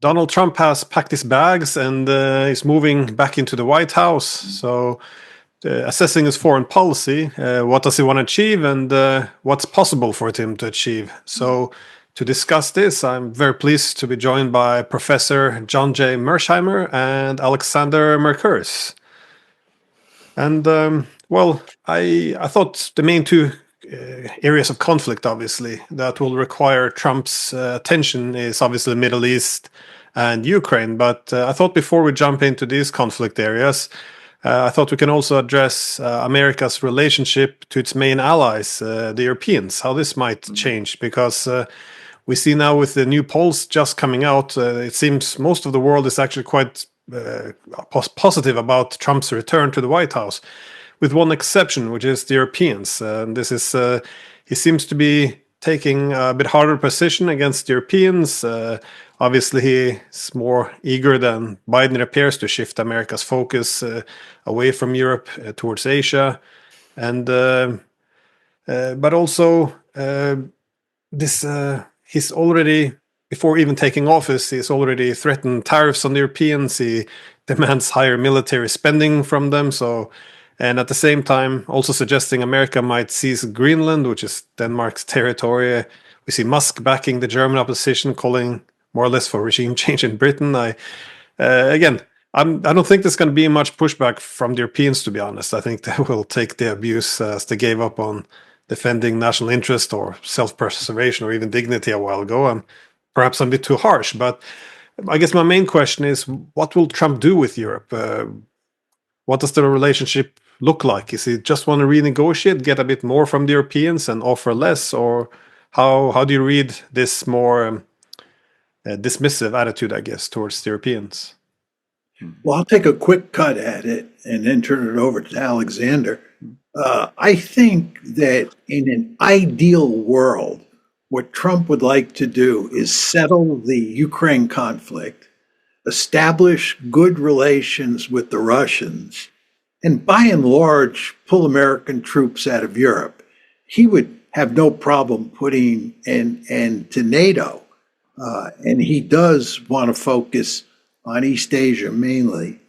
Donald Trump has packed his bags and is moving back into the White House. So, assessing his foreign policy, what does he want to achieve, and what's possible for him to achieve? So, to discuss this, I'm very pleased to be joined by Professor John J. Mearsheimer and Alexander Mercouris. And I thought the main two areas of conflict, obviously, that will require Trump's attention is obviously the Middle East and Ukraine. But I thought before we jump into these conflict areas, I thought we can also address America's relationship to its main allies, the Europeans, how this might change, because we see now with the new polls just coming out, it seems most of the world is actually quite positive about Trump's return to the White House, with one exception, which is the Europeans. This is he seems to be taking a bit harder position against the Europeans. Obviously, he's more eager than Biden, it appears, to shift America's focus away from Europe towards Asia, and but also this he's already, before even taking office, he's already threatened tariffs on the Europeans. He demands higher military spending from them. So, and at the same time, also suggesting America might seize Greenland, which is Denmark's territory. We see Musk backing the German opposition, calling more or less for regime change in Britain. Again, I don't think there's going to be much pushback from the Europeans, to be honest. I think they will take the abuse as they gave up on defending national interest or self-preservation or even dignity a while ago. Perhaps I'm a bit too harsh, but I guess my main question is, what will Trump do with Europe? What does the relationship look like? Is he just want to renegotiate, get a bit more from the Europeans and offer less? Or how do you read this more dismissive attitude, I guess, towards the Europeans? Well, I'll take a quick cut at it and then turn it over to Alexander. I think that in an ideal world, what Trump would like to do is settle the Ukraine conflict, establish good relations with the Russians, and by and large, pull American troops out of Europe. He would have no problem putting an end to NATO. And he does want to focus on East Asia mainly.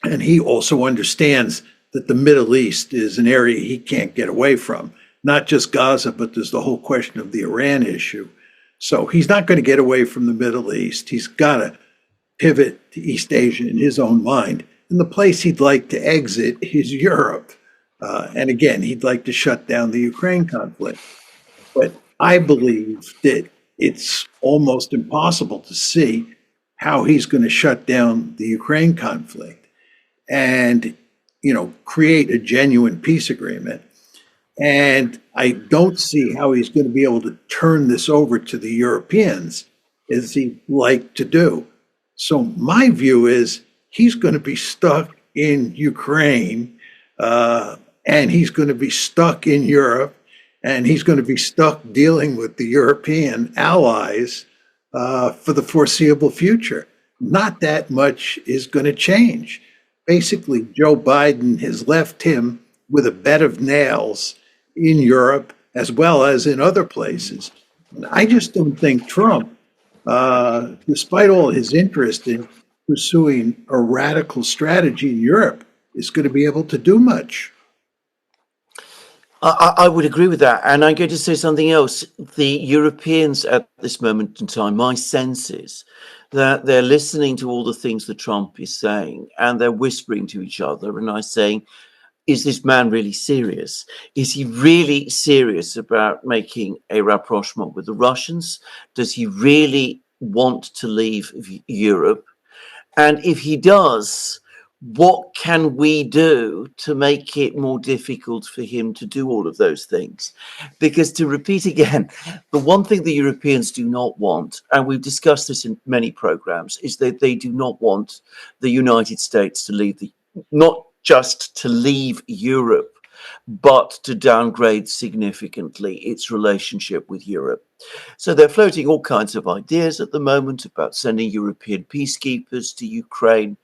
And he also understands that the Middle East is an area he can't get away from. Not just Gaza, but there's the whole question of the Iran issue. So he's not going to get away from the Middle East. He's got to pivot to East Asia in his own mind. And the place he'd like to exit is Europe. And again, he'd like to shut down the Ukraine conflict. But I believe that it's almost impossible to see how he's going to shut down the Ukraine conflict and, create a genuine peace agreement. And I don't see how he's going to be able to turn this over to the Europeans as he'd like to do. So my view is he's going to be stuck in Ukraine, and he's going to be stuck in Europe, and he's going to be stuck dealing with the European allies for the foreseeable future. Not that much is going to change. Basically, Joe Biden has left him with a bed of nails in Europe as well as in other places. And I just don't think Trump, despite all his interest in pursuing a radical strategy in Europe, is going to be able to do much. I would agree with that. And I'm going to say something else. The Europeans at this moment in time, my sense is that they're listening to all the things that Trump is saying and they're whispering to each other and are saying, is this man really serious? Is he really serious about making a rapprochement with the Russians? Does he really want to leave Europe? And if he does, what can we do to make it more difficult for him to do all of those things? Because, to repeat again, the one thing the Europeans do not want, and we've discussed this in many programs, is that they do not want the United States to leave not just to leave Europe, but to downgrade significantly its relationship with Europe. So they're floating all kinds of ideas at the moment about sending European peacekeepers to Ukraine.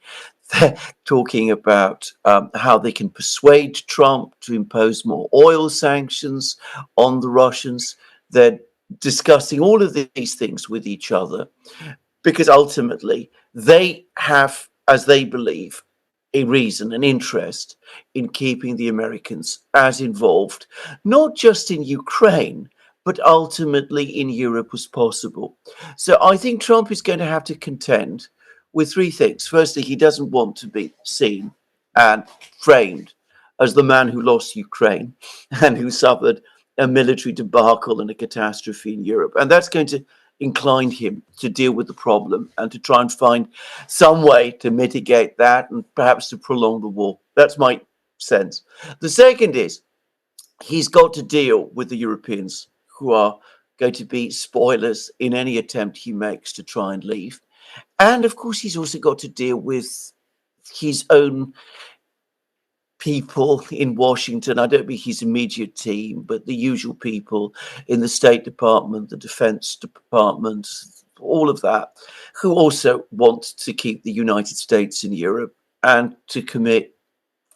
They're talking about how they can persuade Trump to impose more oil sanctions on the Russians. They're discussing all of these things with each other. because ultimately they have, as they believe, a reason, an interest in keeping the Americans as involved, not just in Ukraine, but ultimately in Europe as possible. So I think Trump is going to have to contend with three things. Firstly, he doesn't want to be seen and framed as the man who lost Ukraine and who suffered a military debacle and a catastrophe in Europe. And that's going to incline him to deal with the problem and to try and find some way to mitigate that and perhaps to prolong the war. That's my sense. The second is he's got to deal with the Europeans who are going to be spoilers in any attempt he makes to try and leave. And of course, he's also got to deal with his own people in Washington. I don't mean his immediate team, but the usual people in the State Department, the Defense Department, all of that, who also want to keep the United States in Europe and to commit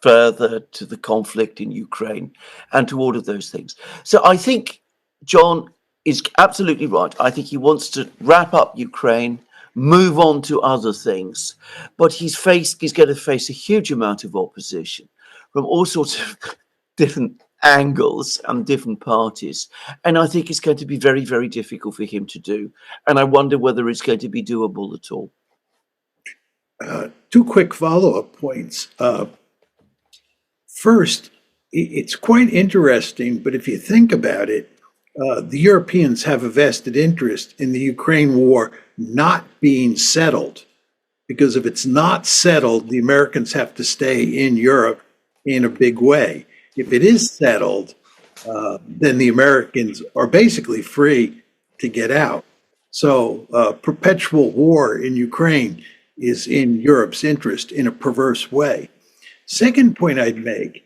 further to the conflict in Ukraine and to all of those things. So I think John is absolutely right. I think he wants to wrap up Ukraine, move on to other things, but he's going to face a huge amount of opposition from all sorts of different angles and different parties. And I think it's going to be very, very difficult for him to do. And I wonder whether it's going to be doable at all. Two quick follow-up points. First, it's quite interesting, but if you think about it, the Europeans have a vested interest in the Ukraine war not being settled, because if it's not settled, the Americans have to stay in Europe in a big way. If it is settled, then the Americans are basically free to get out. So perpetual war in Ukraine is in Europe's interest in a perverse way. Second point I'd make,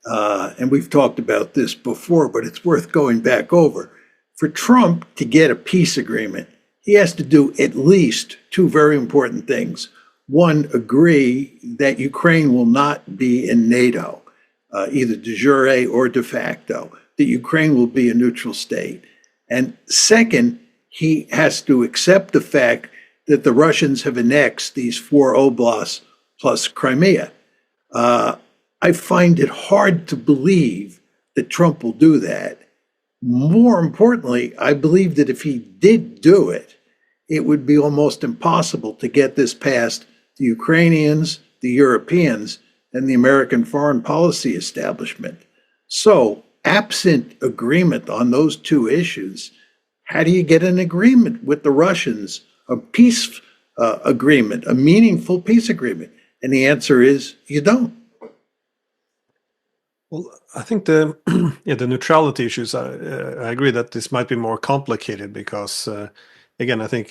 and we've talked about this before, but it's worth going back over. For Trump to get a peace agreement, he has to do at least two very important things. One, agree that Ukraine will not be in NATO, either de jure or de facto, that Ukraine will be a neutral state. And second, he has to accept the fact that the Russians have annexed these 4 oblasts plus Crimea. I find it hard to believe that Trump will do that. More importantly, I believe that if he did do it, it would be almost impossible to get this past the Ukrainians, the Europeans, and the American foreign policy establishment. So, absent agreement on those two issues, how do you get an agreement with the Russians, a peace agreement, a meaningful peace agreement? And the answer is you don't. Well, I think the the neutrality issues. I agree that this might be more complicated because, again, I think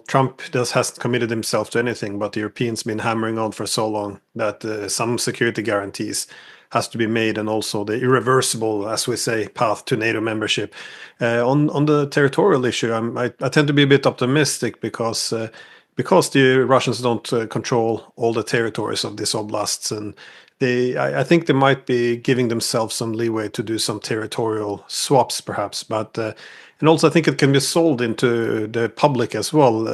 Trump hasn't committed himself to anything, but the Europeans been hammering on for so long that some security guarantees has to be made, and also the irreversible, as we say, path to NATO membership. On the territorial issue, I tend to be a bit optimistic because the Russians don't control all the territories of these oblasts, and I think they might be giving themselves some leeway to do some territorial swaps, perhaps. But and also, I think it can be sold into the public as well.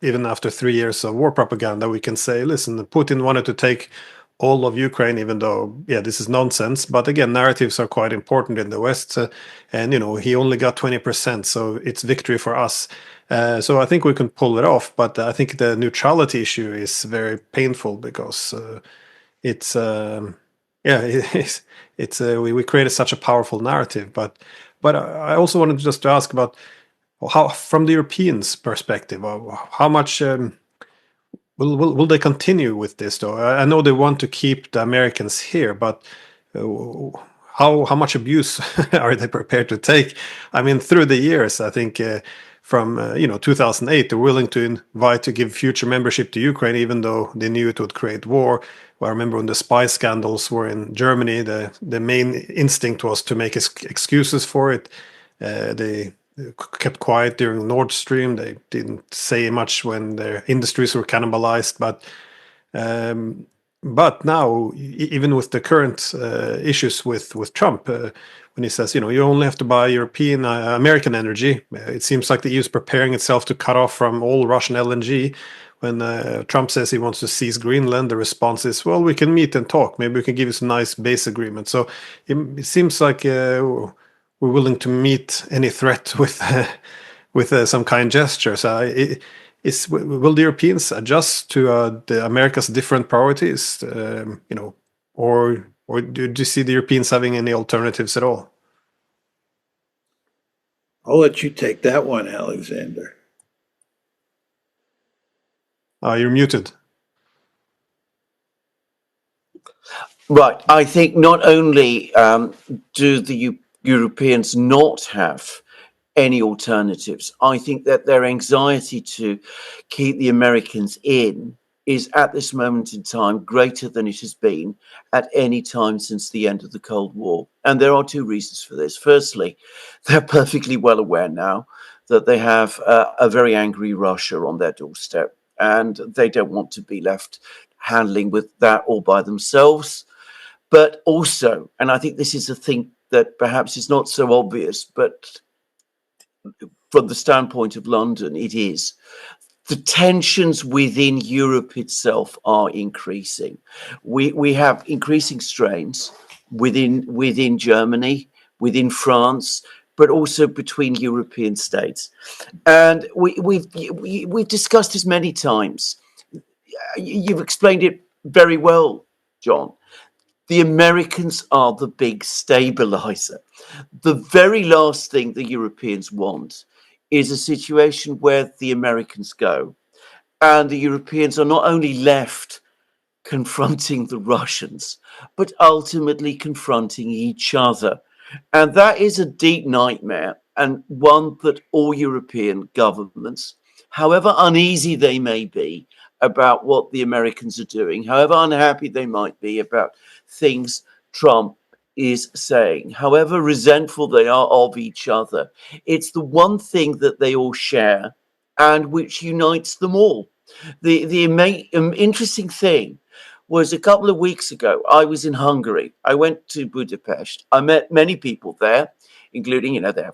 Even after 3 years of war propaganda, we can say, listen, Putin wanted to take all of Ukraine, even though, this is nonsense. But again, narratives are quite important in the West, and he only got 20%, so it's victory for us. So I think we can pull it off. But I think the neutrality issue is very painful because. It's we created such a powerful narrative, but I also wanted just to ask about how, from the Europeans' perspective, how much will they continue with this? Though I know they want to keep the Americans here, but how much abuse are they prepared to take? I mean, through the years, I think. From 2008, they're willing to invite to give future membership to Ukraine, even though they knew it would create war. Well, I remember when the spy scandals were in Germany, the main instinct was to make excuses for it. They kept quiet during Nord Stream. They didn't say much when their industries were cannibalized. But But now, even with the current issues with Trump, when he says, you only have to buy European, American energy, it seems like the EU is preparing itself to cut off from all Russian LNG. When Trump says he wants to seize Greenland, the response is, well, we can meet and talk. Maybe we can give you some nice base agreement. So it seems like we're willing to meet any threat with some kind gesture. So will the Europeans adjust to the America's different priorities, or do you see the Europeans having any alternatives at all? I'll let you take that one, Alexander. You're muted. Right. I think not only do the Europeans not have any alternatives, I think that their anxiety to keep the Americans in is at this moment in time greater than it has been at any time since the end of the Cold War. And there are two reasons for this. Firstly, they're perfectly well aware now that they have a very angry Russia on their doorstep, and they don't want to be left handling with that all by themselves. But also, and I think this is a thing that perhaps is not so obvious, but from the standpoint of London, it is. The tensions within Europe itself are increasing. We have increasing strains within Germany, within France, but also between European states. And we've discussed this many times. You've explained it very well, John. The Americans are the big stabilizer. The very last thing the Europeans want is a situation where the Americans go and the Europeans are not only left confronting the Russians, but ultimately confronting each other. And that is a deep nightmare, and one that all European governments, however uneasy they may be about what the Americans are doing, however unhappy they might be about things Trump is saying, however resentful they are of each other, it's the one thing that they all share and which unites them all. The interesting thing was a couple of weeks ago, I was in Hungary. I went to Budapest. I met many people there, including, their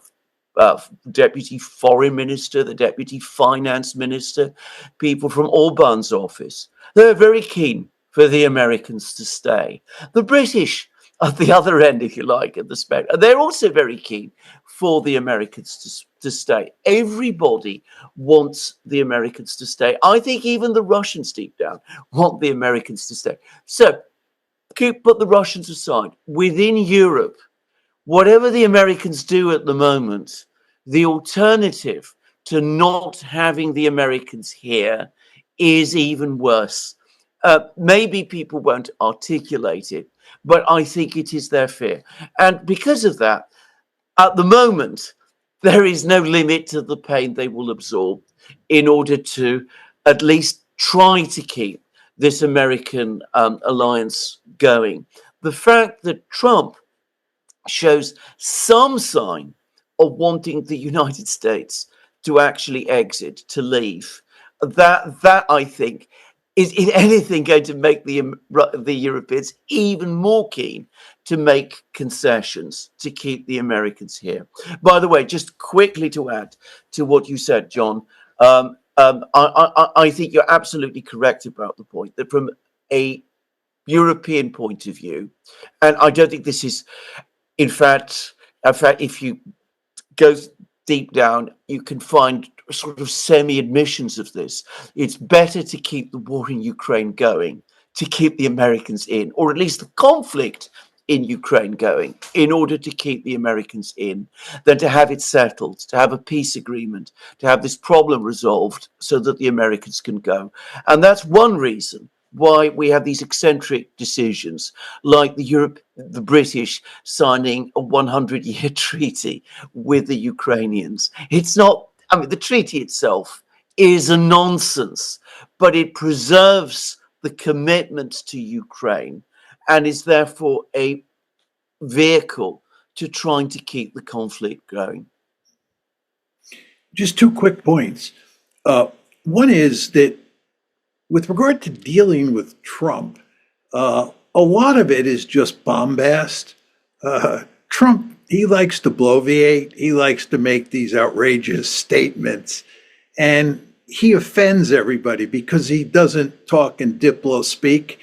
deputy foreign minister, the deputy finance minister, people from Orban's office. They're very keen for the Americans to stay. The British, at the other end, if you like, at the spectrum, they're also very keen for the Americans to stay. Everybody wants the Americans to stay. I think even the Russians deep down want the Americans to stay. So put the Russians aside. Within Europe, whatever the Americans do at the moment, the alternative to not having the Americans here is even worse. Maybe people won't articulate it, but I think it is their fear. And because of that, at the moment, there is no limit to the pain they will absorb in order to at least try to keep this American alliance going. The fact that Trump shows some sign of wanting the United States to actually exit, to leave, that I think is, if anything, going to make the Europeans even more keen to make concessions to keep the Americans here. By the way, just quickly to add to what you said, John, I think you're absolutely correct about the point that from a European point of view, and I don't think this is, in fact, if you go deep down, you can find sort of semi-admissions of this. It's better to keep the war in Ukraine going, to keep the Americans in, or at least the conflict in Ukraine going, in order to keep the Americans in, than to have it settled, to have a peace agreement, to have this problem resolved so that the Americans can go. And that's one reason why we have these eccentric decisions, like the British signing a 100-year treaty with the Ukrainians. It's not, the treaty itself is a nonsense, but it preserves the commitment to Ukraine and is therefore a vehicle to trying to keep the conflict going. Just two quick points. One is that with regard to dealing with Trump, A lot of it is just bombast. Trump, he likes to bloviate. He likes to make these outrageous statements. And he offends everybody because he doesn't talk in diplo speak.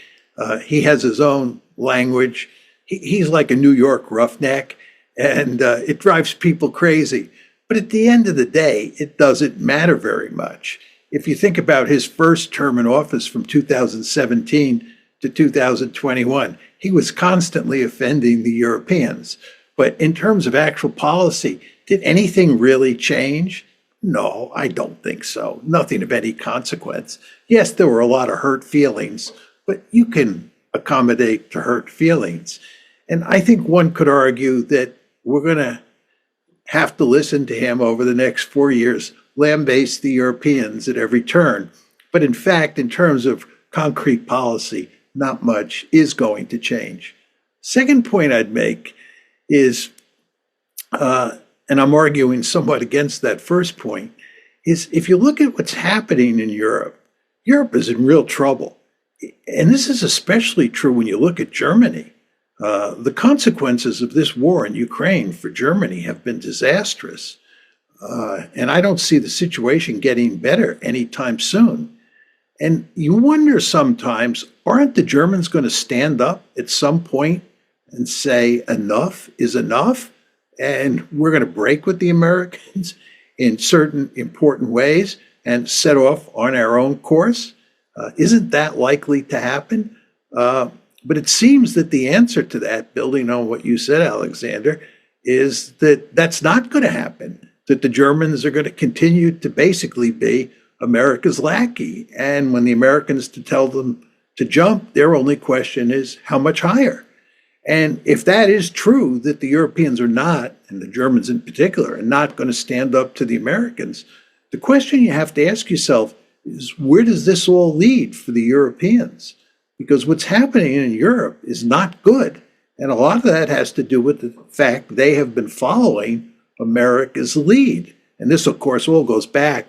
He has his own language. He's like a New York roughneck, and it drives people crazy. But at the end of the day, it doesn't matter very much. If you think about his first term in office from 2017 to 2021, he was constantly offending the Europeans. But in terms of actual policy, did anything really change? No, I don't think so. Nothing of any consequence. Yes, there were a lot of hurt feelings, but you can accommodate to hurt feelings. And I think one could argue that we're going to have to listen to him over the next 4 years, lambaste the Europeans at every turn. But in fact, in terms of concrete policy, not much is going to change. Second point I'd make is, and I'm arguing somewhat against that first point, is if you look at what's happening in Europe, Europe is in real trouble. And this is especially true when you look at Germany. The consequences of this war in Ukraine for Germany have been disastrous. And I don't see the situation getting better anytime soon. And you wonder sometimes, aren't the Germans going to stand up at some point and say enough is enough? And we're going to break with the Americans in certain important ways and set off on our own course? Isn't that likely to happen? But it seems that the answer to that, building on what you said, Alexander, is that that's not going to happen, that the Germans are going to continue to basically be America's lackey. And when the Americans to tell them to jump, their only question is how much higher? And if that is true, that the Europeans are not, and the Germans in particular, are not going to stand up to the Americans, the question you have to ask yourself is, where does this all lead for the Europeans? Because what's happening in Europe is not good. And a lot of that has to do with the fact they have been following America's lead. And this, of course, all goes back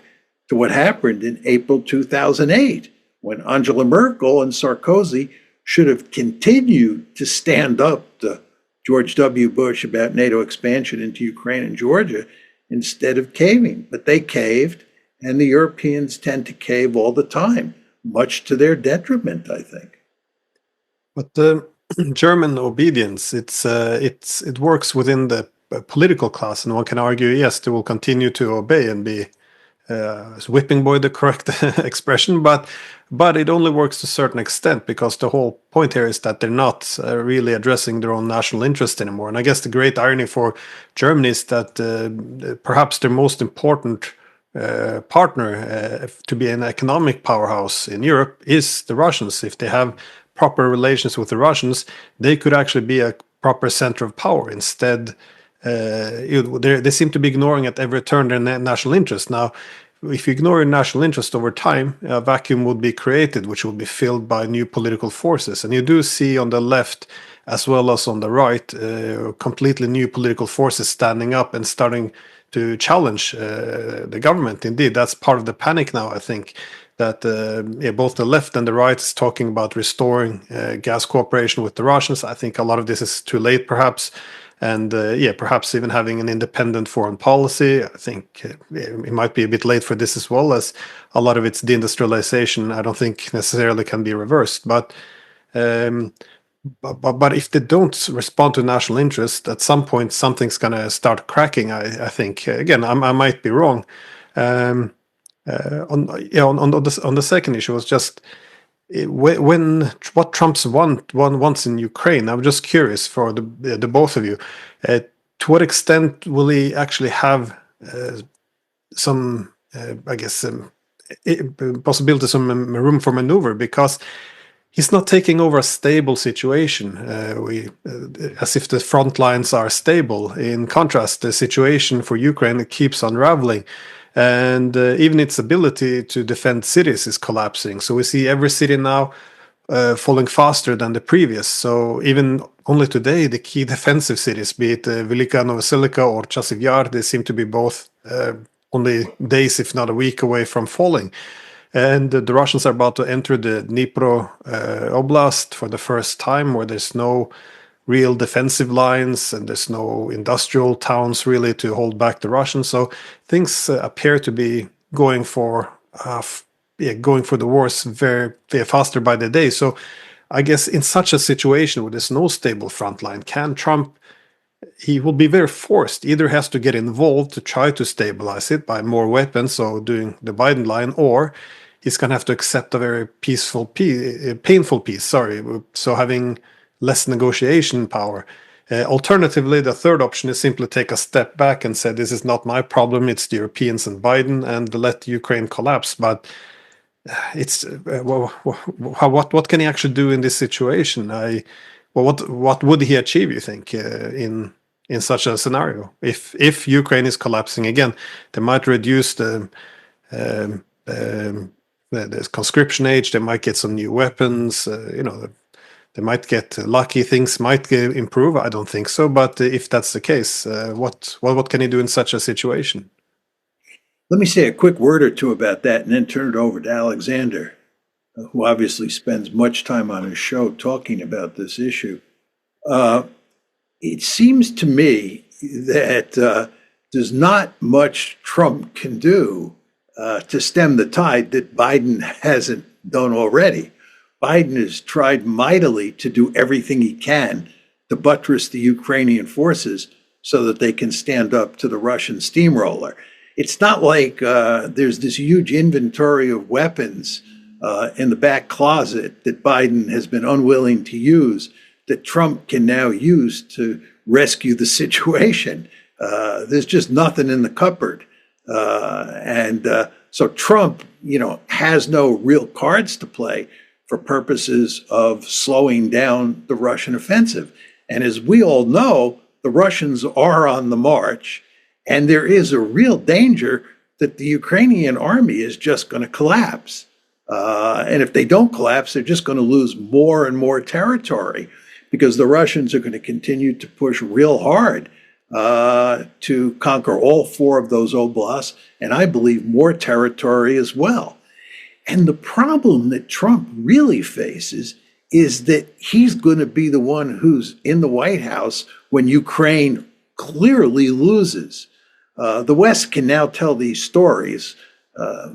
to what happened in April 2008, when Angela Merkel and Sarkozy should have continued to stand up to George W. Bush about NATO expansion into Ukraine and Georgia instead of caving. But they caved, and the Europeans tend to cave all the time, much to their detriment, I think. But the German obedience, it works within the political class, and one can argue, yes, they will continue to obey and be is whipping boy the correct expression, but it only works to a certain extent, because the whole point here is that they're not really addressing their own national interest anymore. And I guess the great irony for Germany is that perhaps their most important partner to be an economic powerhouse in Europe is the Russians. If they have proper relations with the Russians, they could actually be a proper center of power. Instead, they seem to be ignoring at every turn their national interest. Now, if you ignore your national interest over time, a vacuum would be created, which will be filled by new political forces. And you do see on the left, as well as on the right, completely new political forces standing up and starting to challenge the government. Indeed, that's part of the panic now, I think, that both the left and the right is talking about restoring gas cooperation with the Russians. I think a lot of this is too late, perhaps. And perhaps even having an independent foreign policy. I think it might be a bit late for this as well, as a lot of its deindustrialization, I don't think necessarily can be reversed. But if they don't respond to national interest, at some point something's going to start cracking. I think again, I might be wrong. On the second issue was just when what Trump's wants in Ukraine. I'm just curious for the both of you. To what extent will he actually have some, possibility, some room for maneuver? Because he's not taking over a stable situation, as if the front lines are stable. In contrast, the situation for Ukraine keeps unraveling. And even its ability to defend cities is collapsing. So we see every city now falling faster than the previous. So even only today, the key defensive cities, be it Velika Novoselica or Chasiv Yar, they seem to be both only days, if not a week, away from falling. And the Russians are about to enter the Dnipro Oblast for the first time, where there's no real defensive lines and there's no industrial towns really to hold back the Russians. So things appear to be going for the wars very faster by the day. So I guess in such a situation where there's no stable front line, can Trump, he will be very forced, either has to get involved to try to stabilize it by more weapons, so doing the Biden line, or he's going to have to accept a very painful peace, so having less negotiation power. Alternatively, the third option is simply take a step back and say, this is not my problem, it's the Europeans and Biden, and let Ukraine collapse. But it's what can he actually do in this situation? What would he achieve, you think, in such a scenario? If Ukraine is collapsing again, they might reduce the conscription age. They might get some new weapons. They might get lucky. Things might improve. I don't think so, but if that's the case, what can he do in such a situation? Let me say a quick word or two about that and then turn it over to Alexander, who obviously spends much time on his show talking about this issue. It seems to me that there's not much Trump can do to stem the tide that Biden hasn't done already. Biden has tried mightily to do everything he can to buttress the Ukrainian forces so that they can stand up to the Russian steamroller. It's not like there's this huge inventory of weapons in the back closet that Biden has been unwilling to use that Trump can now use to rescue the situation. There's just nothing in the cupboard. So Trump, has no real cards to play for purposes of slowing down the Russian offensive. And as we all know, the Russians are on the march. And there is a real danger that the Ukrainian army is just going to collapse. And if they don't collapse, they're just going to lose more and more territory because the Russians are going to continue to push real hard to conquer all 4 of those oblasts, and I believe more territory as well. And the problem that Trump really faces is that he's going to be the one who's in the White House when Ukraine clearly loses. The West can now tell these stories,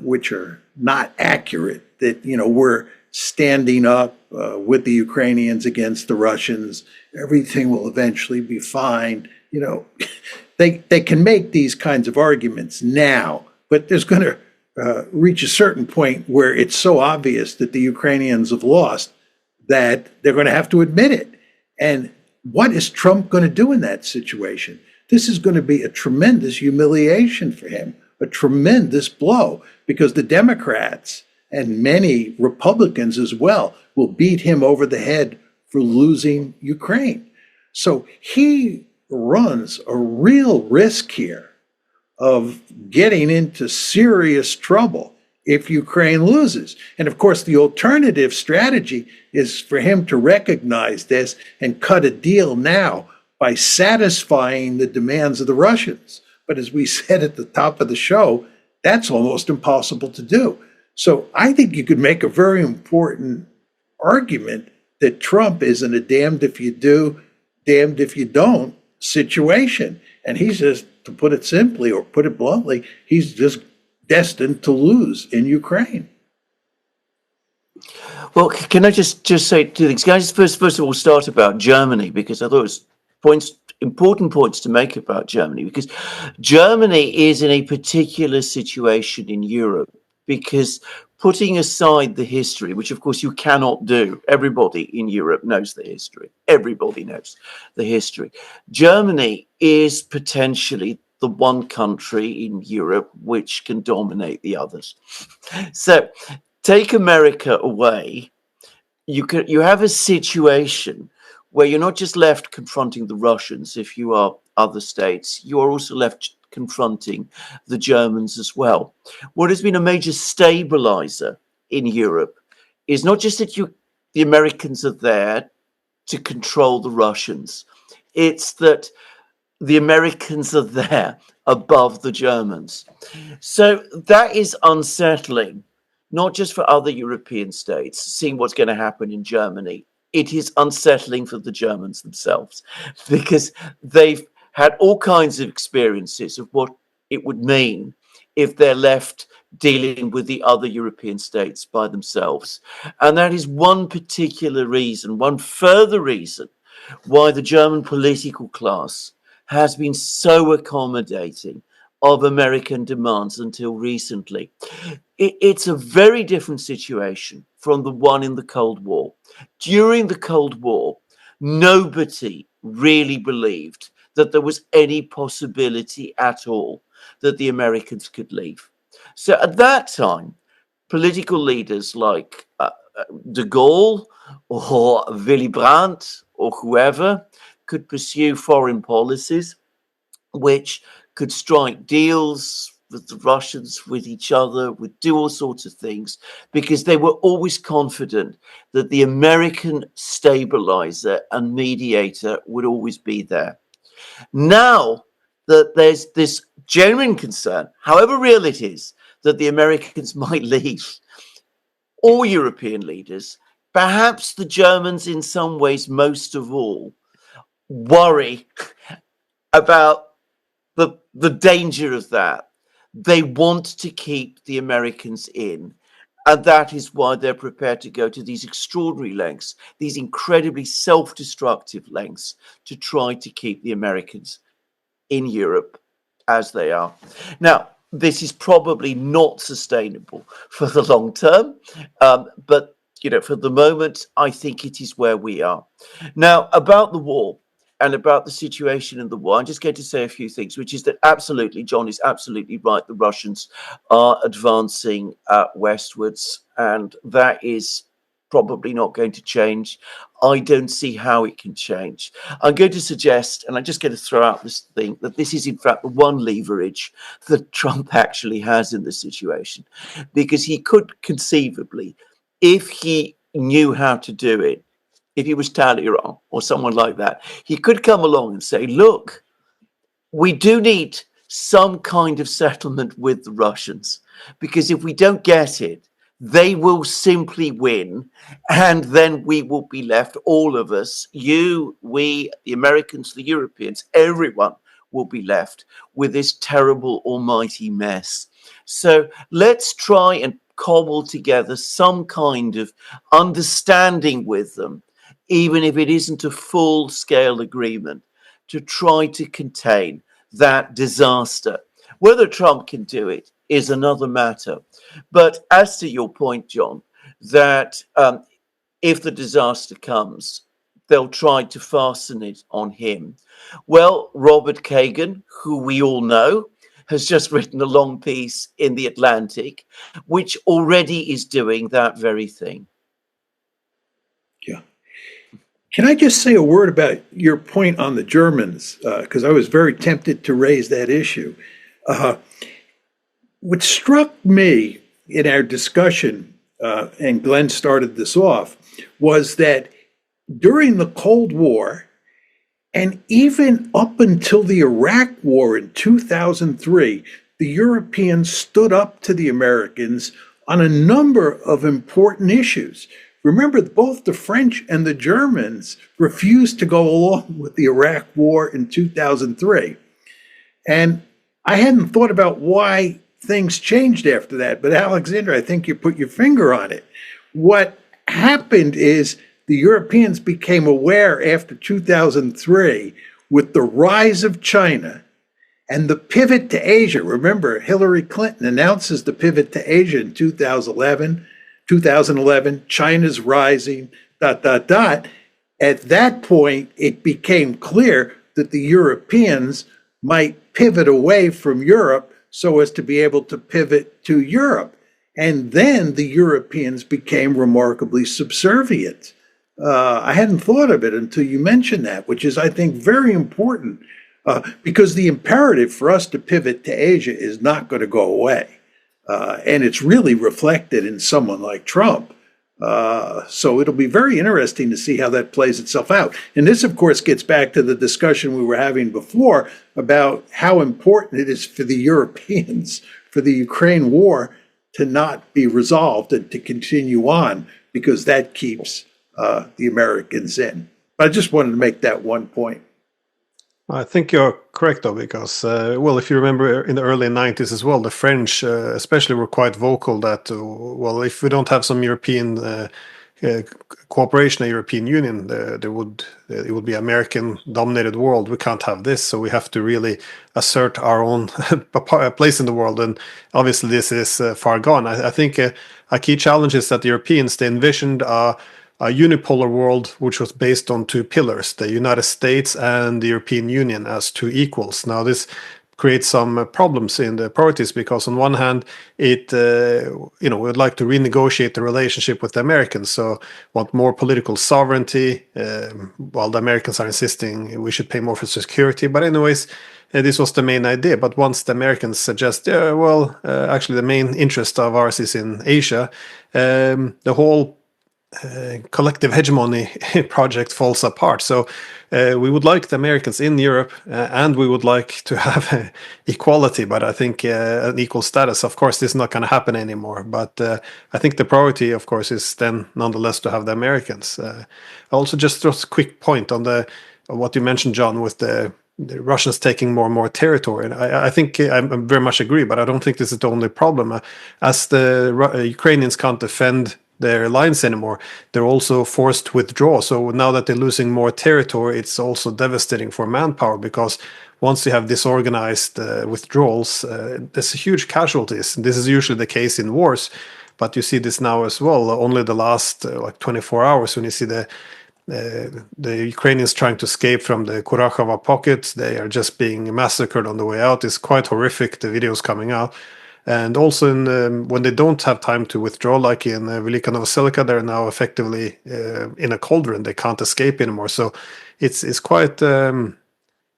which are not accurate, that, we're standing up with the Ukrainians against the Russians. Everything will eventually be fine. They can make these kinds of arguments now, but there's going to reach a certain point where it's so obvious that the Ukrainians have lost that they're going to have to admit it. And what is Trump going to do in that situation? This is going to be a tremendous humiliation for him, a tremendous blow, because the Democrats and many Republicans as well will beat him over the head for losing Ukraine. So he runs a real risk here of getting into serious trouble if Ukraine loses. And of course, the alternative strategy is for him to recognize this and cut a deal now by satisfying the demands of the Russians. But as we said at the top of the show, that's almost impossible to do. So I think you could make a very important argument that Trump is in a damned if you do, damned if you don't situation. And he's just, to put it simply or put it bluntly, he's just destined to lose in Ukraine. Well, can I just say 2 things? Can I just first of all start about Germany, because I thought it was important points to make about Germany, because Germany is in a particular situation in Europe, because putting aside the history, which of course you cannot do, everybody in Europe knows the history. Everybody knows the history. Germany is potentially the one country in Europe which can dominate the others. So take America away, you have a situation where you're not just left confronting the Russians if you are other states, you are also left confronting the Germans as well. What has been a major stabilizer in Europe is not just that the Americans are there to control the Russians, it's that the Americans are there above the Germans. So that is unsettling not just for other European states, seeing what's going to happen in Germany. It is unsettling for the Germans themselves because they've had all kinds of experiences of what it would mean if they're left dealing with the other European states by themselves. And that is one particular reason, one further reason why the German political class has been so accommodating of American demands until recently. It's a very different situation from the one in the Cold War. During the Cold War, nobody really believed that there was any possibility at all that the Americans could leave. So at that time, political leaders like de Gaulle or Willy Brandt or whoever could pursue foreign policies which could strike deals with the Russians, with each other, would do all sorts of things, because they were always confident that the American stabilizer and mediator would always be there. Now that there's this genuine concern, however real it is, that the Americans might leave, all European leaders, perhaps the Germans in some ways most of all, worry about the danger of that. They want to keep the Americans in. And that is why they're prepared to go to these extraordinary lengths, these incredibly self-destructive lengths to try to keep the Americans in Europe as they are. Now, this is probably not sustainable for the long term, but for the moment, I think it is where we are. Now, about the war and about the situation in the war, I'm just going to say a few things, which is that absolutely, John is absolutely right. The Russians are advancing westwards, and that is probably not going to change. I don't see how it can change. I'm going to suggest, and I'm just going to throw out this thing, that this is in fact the one leverage that Trump actually has in this situation, because he could conceivably, if he knew how to do it, if he was Talleyrand or someone like that, he could come along and say, look, we do need some kind of settlement with the Russians, because if we don't get it, they will simply win, and then we will be left, all of us, you, we, the Americans, the Europeans, everyone will be left with this terrible almighty mess. So let's try and cobble together some kind of understanding with them, even if it isn't a full-scale agreement, to try to contain that disaster. Whether Trump can do it is another matter. But as to your point, John, that if the disaster comes, they'll try to fasten it on him. Well, Robert Kagan, who we all know, has just written a long piece in The Atlantic, which already is doing that very thing. Yeah. Can I just say a word about your point on the Germans? Because I was very tempted to raise that issue. What struck me in our discussion, and Glenn started this off, was that during the Cold War, and even up until the Iraq War in 2003, the Europeans stood up to the Americans on a number of important issues. Remember, both the French and the Germans refused to go along with the Iraq War in 2003. And I hadn't thought about why things changed after that, but Alexander, I think you put your finger on it. What happened is the Europeans became aware after 2003 with the rise of China and the pivot to Asia. Remember, Hillary Clinton announces the pivot to Asia in 2011, China's rising, ... At that point, it became clear that the Europeans might pivot away from Europe so as to be able to pivot to Europe. And then the Europeans became remarkably subservient. I hadn't thought of it until you mentioned that, which is, I think, very important, because the imperative for us to pivot to Asia is not going to go away. And it's really reflected in someone like Trump. So it'll be very interesting to see how that plays itself out. And this, of course, gets back to the discussion we were having before about how important it is for the Europeans, for the Ukraine war, to not be resolved and to continue on, because that keeps the Americans in. But I just wanted to make that one point. I think you're correct, though, because, well, if you remember in the early 90s as well, the French especially were quite vocal that, well, if we don't have some European cooperation, a European Union, it would be American-dominated world. We can't have this, so we have to really assert our own place in the world. And obviously, this is far gone. I think a key challenge is that the Europeans, they envisioned a unipolar world which was based on two pillars, the United States and the European Union as two equals. Now, this creates some problems in the priorities, because on one hand, it would like to renegotiate the relationship with the Americans, so want more political sovereignty, while the Americans are insisting we should pay more for security. But anyways, this was the main idea. But once the Americans suggest, actually the main interest of ours is in Asia, the whole collective hegemony project falls apart. So we would like the Americans in Europe, and we would like to have equality, but I think an equal status. Of course, this is not going to happen anymore. But I think the priority, of course, is then nonetheless to have the Americans. Also, just a quick point on what you mentioned, John, with the Russians taking more and more territory. And I think I very much agree, but I don't think this is the only problem. As the Ukrainians can't defend their lines anymore, they're also forced to withdraw. So now that they're losing more territory, it's also devastating for manpower, because once you have disorganized withdrawals, there's huge casualties. This is usually the case in wars, but you see this now as well. Only the last 24 hours, when you see the Ukrainians trying to escape from the Kurakhova pocket, they are just being massacred on the way out. It's quite horrific, the videos coming out. And also, when they don't have time to withdraw, like in Velika Novoselica, they're now effectively in a cauldron. They can't escape anymore. So it's quite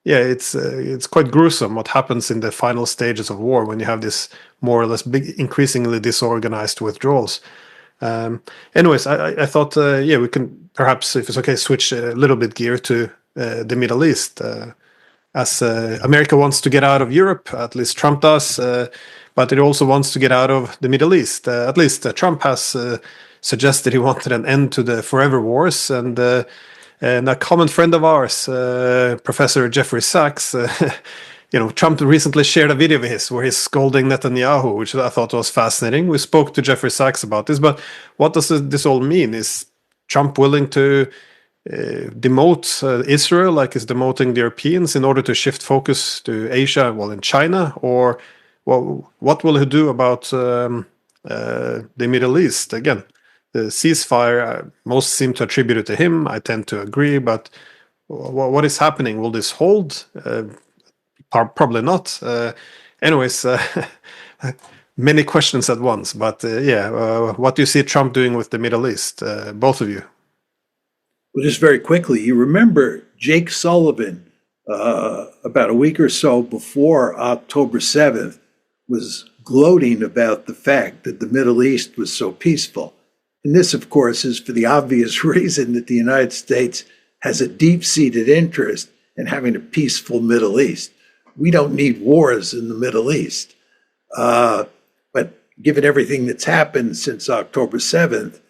it's quite gruesome what happens in the final stages of war when you have this more or less increasingly disorganized withdrawals. Anyways, I thought we can perhaps, if it's okay, switch a little bit gear to the Middle East. As America wants to get out of Europe, at least Trump does. But it also wants to get out of the Middle East. At least Trump has suggested he wanted an end to the forever wars. And a common friend of ours, Professor Jeffrey Sachs, Trump recently shared a video of his where he's scolding Netanyahu, which I thought was fascinating. We spoke to Jeffrey Sachs about this, but what does this all mean? Is Trump willing to demote Israel like he's demoting the Europeans in order to shift focus to Asia, and China? Or what will he do about the Middle East? Again, the ceasefire, most seem to attribute it to him. I tend to agree, but what is happening? Will this hold? Probably not. Anyways, many questions at once. But what do you see Trump doing with the Middle East? Both of you. Well, just very quickly, you remember Jake Sullivan, about a week or so before October 7th, was gloating about the fact that the Middle East was so peaceful. And this, of course, is for the obvious reason that the United States has a deep-seated interest in having a peaceful Middle East. We don't need wars in the Middle East. But given everything that's happened since October 7th,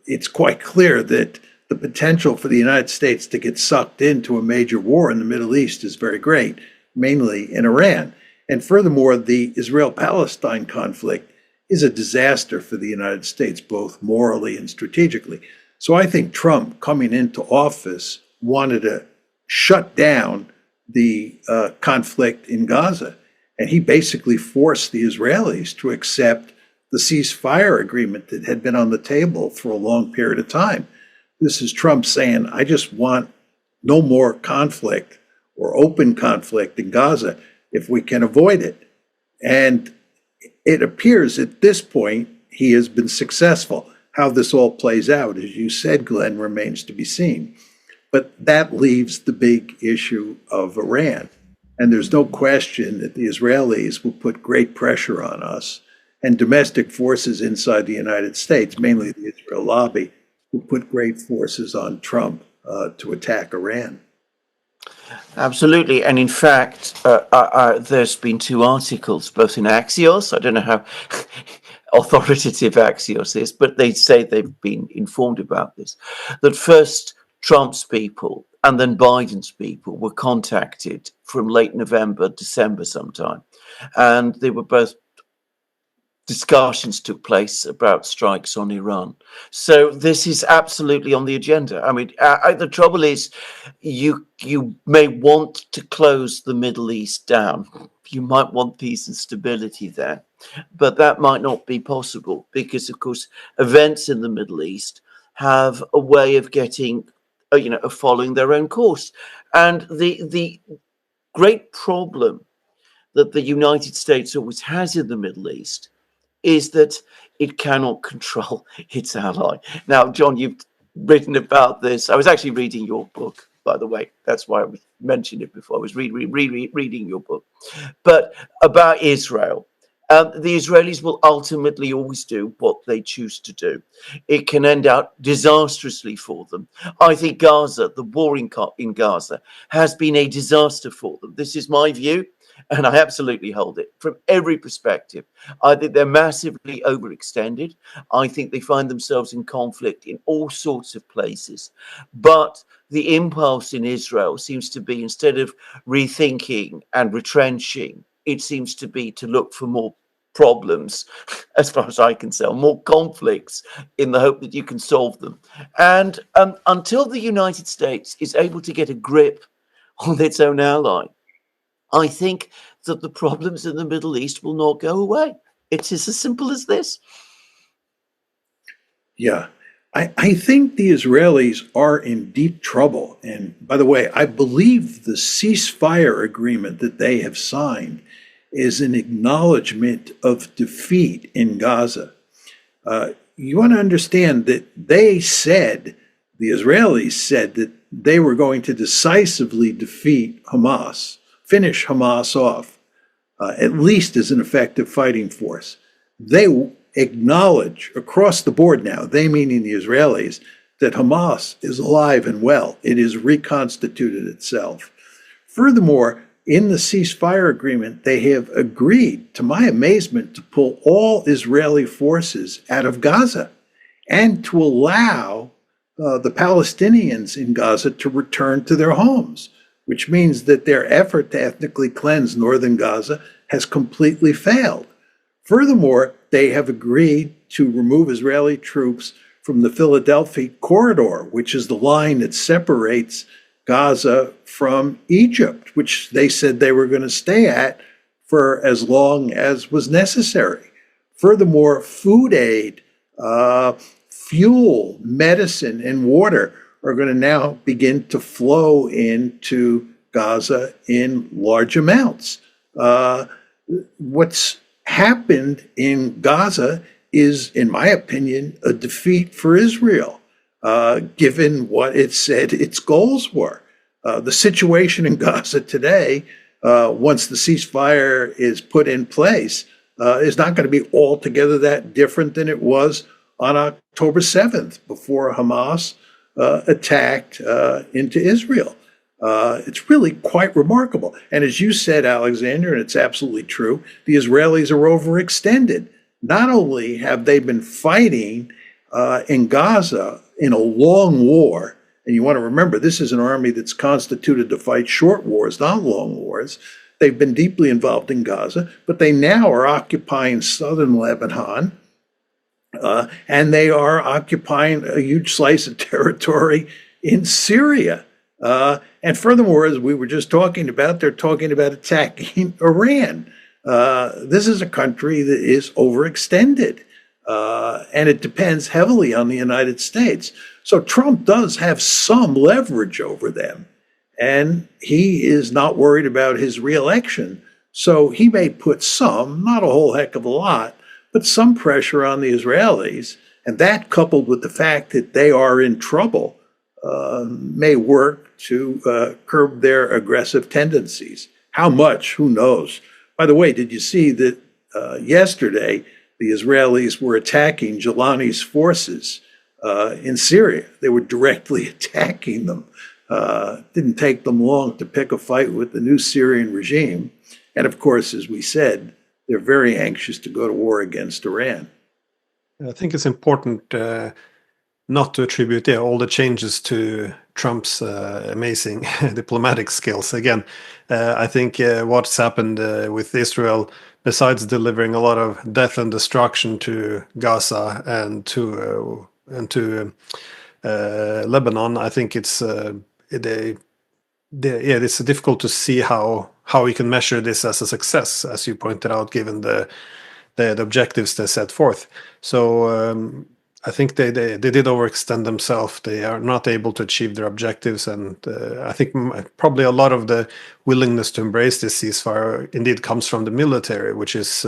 it's quite clear that the potential for the United States to get sucked into a major war in the Middle East is very great, mainly in Iran. And furthermore, the Israel-Palestine conflict is a disaster for the United States, both morally and strategically. So I think Trump, coming into office, wanted to shut down the conflict in Gaza. And he basically forced the Israelis to accept the ceasefire agreement that had been on the table for a long period of time. This is Trump saying, I just want no more conflict or open conflict in Gaza if we can avoid it. And it appears at this point he has been successful. How this all plays out, as you said, Glenn, remains to be seen. But that leaves the big issue of Iran. And there's no question that the Israelis will put great pressure on us, and domestic forces inside the United States, mainly the Israel lobby, will put great forces on Trump to attack Iran. Absolutely. And in fact, there's been two articles, both in Axios. I don't know how authoritative Axios is, but they say they've been informed about this. That first Trump's people and then Biden's people were contacted from late November, December sometime. And they were both discussions took place about strikes on Iran. So this is absolutely on the agenda. I mean, the trouble is, you may want to close the Middle East down. You might want peace and stability there, but that might not be possible because, of course, events in the Middle East have a way of getting, of following their own course. And the great problem that the United States always has in the Middle East is that it cannot control its ally. Now, John, you've written about this. I was actually reading your book, by the way. That's why I mentioned it before. I was reading your book. But about Israel, the Israelis will ultimately always do what they choose to do. It can end out disastrously for them. I think Gaza, the war in Gaza, has been a disaster for them. This is my view, and I absolutely hold it from every perspective. I think they're massively overextended. I think they find themselves in conflict in all sorts of places. But the impulse in Israel seems to be, instead of rethinking and retrenching, it seems to be to look for more problems, as far as I can tell, more conflicts in the hope that you can solve them. And until the United States is able to get a grip on its own ally, I think that the problems in the Middle East will not go away. It is as simple as this. Yeah. I think the Israelis are in deep trouble. And by the way, I believe the ceasefire agreement that they have signed is an acknowledgement of defeat in Gaza. You want to understand that the Israelis said that they were going to decisively defeat Hamas, finish Hamas off, at least as an effective fighting force. They acknowledge across the board now, they meaning the Israelis, that Hamas is alive and well. It has reconstituted itself. Furthermore, in the ceasefire agreement, they have agreed, to my amazement, to pull all Israeli forces out of Gaza and to allow the Palestinians in Gaza to return to their homes, which means that their effort to ethnically cleanse northern Gaza has completely failed. Furthermore, they have agreed to remove Israeli troops from the Philadelphia corridor, which is the line that separates Gaza from Egypt, which they said they were going to stay at for as long as was necessary. Furthermore, food aid, fuel, medicine, and water are going to now begin to flow into Gaza in large amounts. What's happened in Gaza is, in my opinion, a defeat for Israel, given what it said its goals were. The situation in Gaza today, once the ceasefire is put in place, is not going to be altogether that different than it was on October 7th, before Hamas attacked into Israel. It's really quite remarkable. And as you said, Alexander, and it's absolutely true, the Israelis are overextended. Not only have they been fighting in Gaza in a long war, and you want to remember, this is an army that's constituted to fight short wars, not long wars. They've been deeply involved in Gaza, but they now are occupying southern Lebanon, and they are occupying a huge slice of territory in Syria. And furthermore, as we were just talking about, they're talking about attacking Iran. This is a country that is overextended, and it depends heavily on the United States. So Trump does have some leverage over them, and he is not worried about his reelection. So he may put some, not a whole heck of a lot, but some pressure on the Israelis. And that, coupled with the fact that they are in trouble, may work to curb their aggressive tendencies. How much? Who knows? By the way, did you see that yesterday the Israelis were attacking Jelani's forces in Syria? They were directly attacking them. Didn't take them long to pick a fight with the new Syrian regime. And of course, as we said, they're very anxious to go to war against Iran. I think it's important not to attribute all the changes to Trump's amazing diplomatic skills. Again, I think what's happened with Israel, besides delivering a lot of death and destruction to Gaza and to Lebanon, I think it's it's difficult to see how we can measure this as a success, as you pointed out, given the objectives they set forth. So I think they did overextend themselves. They are not able to achieve their objectives, and I think probably a lot of the willingness to embrace this ceasefire indeed comes from the military, which is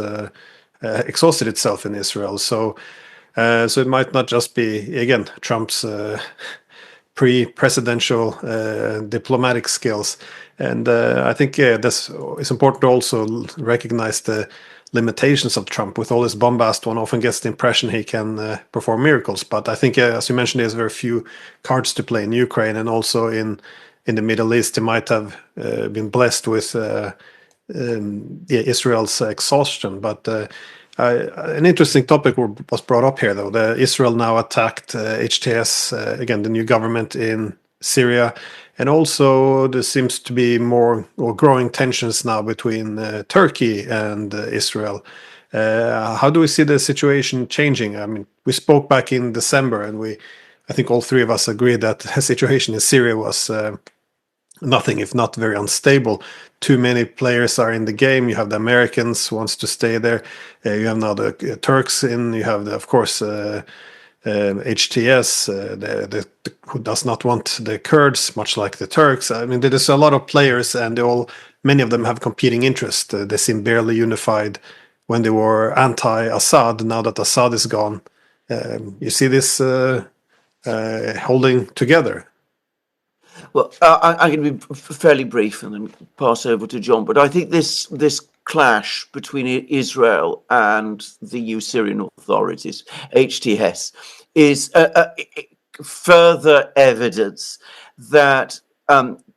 exhausted itself in Israel. So it might not just be, again, Trump's pre-presidential diplomatic skills. And I think this is important to also recognize the limitations of Trump. With all his bombast, one often gets the impression he can perform miracles. But I think, as you mentioned, he has very few cards to play in Ukraine, and also in the Middle East. He might have been blessed with Israel's exhaustion. But an interesting topic was brought up here, though. Israel now attacked HTS, again, the new government in Syria. And also there seems to be more or growing tensions now between Turkey and Israel. How do we see the situation changing? I mean, we spoke back in December, and I think all three of us agreed that the situation in Syria was nothing if not very unstable. Too many players are in the game. You have the Americans who wants to stay there. You have now the Turks in. You have, of course, HTS, who does not want the Kurds, much like the Turks. I mean, there's a lot of players, and many of them have competing interests. They seem barely unified when they were anti-Assad. Now that Assad is gone, you see this holding together. Well, I'm going to be fairly brief and then pass over to John. But I think this clash between Israel and the new Syrian authorities, HTS, is further evidence that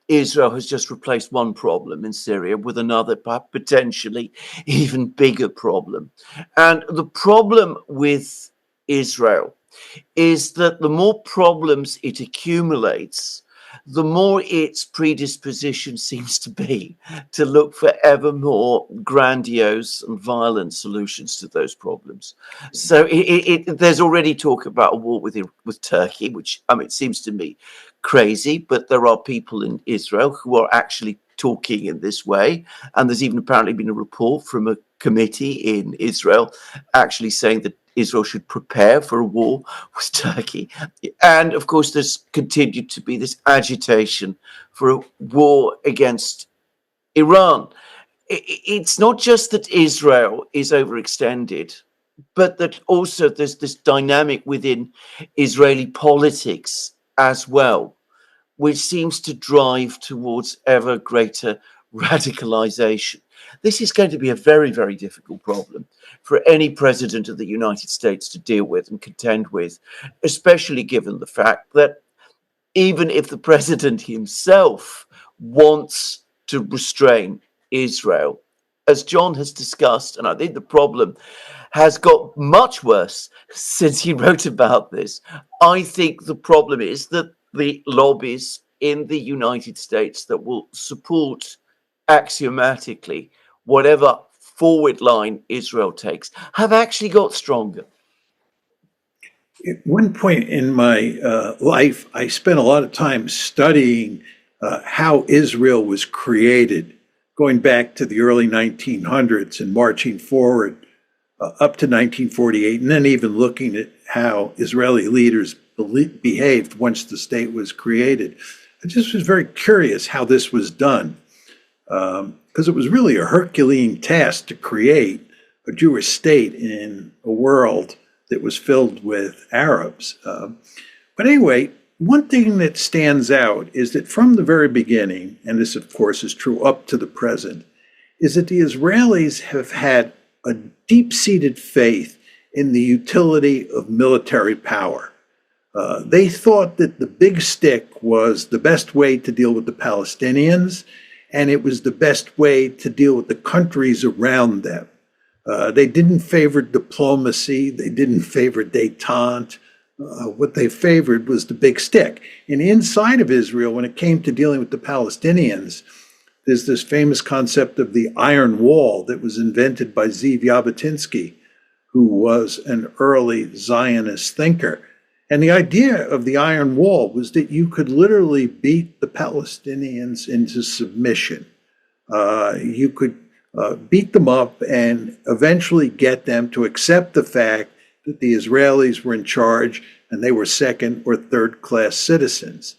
Israel has just replaced one problem in Syria with another, potentially even bigger problem. And the problem with Israel is that the more problems it accumulates, the more its predisposition seems to be to look for ever more grandiose and violent solutions to those problems. So there's already talk about a war with Turkey, which, I mean, it seems to me crazy, but there are people in Israel who are actually talking in this way. And there's even apparently been a report from a committee in Israel actually saying that Israel should prepare for a war with Turkey. And of course, there's continued to be this agitation for a war against Iran. It's not just that Israel is overextended, but that also there's this dynamic within Israeli politics as well, which seems to drive towards ever greater radicalization. This is going to be a very, very difficult problem for any president of the United States to deal with and contend with, especially given the fact that even if the president himself wants to restrain Israel, as John has discussed, and I think the problem has got much worse since he wrote about this, I think the problem is that the lobbies in the United States that will support axiomatically whatever forward line Israel takes have actually got stronger. At one point in my life, I spent a lot of time studying how Israel was created, going back to the early 1900s and marching forward up to 1948, and then even looking at how Israeli leaders behaved once the state was created. I just was very curious how this was done, because it was really a Herculean task to create a Jewish state in a world that was filled with Arabs. But anyway, one thing that stands out is that from the very beginning, and this of course is true up to the present, is that the Israelis have had a deep-seated faith in the utility of military power. They thought that the big stick was the best way to deal with the Palestinians, and it was the best way to deal with the countries around them. They didn't favor diplomacy. They didn't favor détente. What they favored was the big stick. And inside of Israel, when it came to dealing with the Palestinians, there's this famous concept of the Iron Wall that was invented by Zeev Jabotinsky, who was an early Zionist thinker. And the idea of the Iron Wall was that you could literally beat the Palestinians into submission. You could beat them up and eventually get them to accept the fact that the Israelis were in charge and they were second or third class citizens.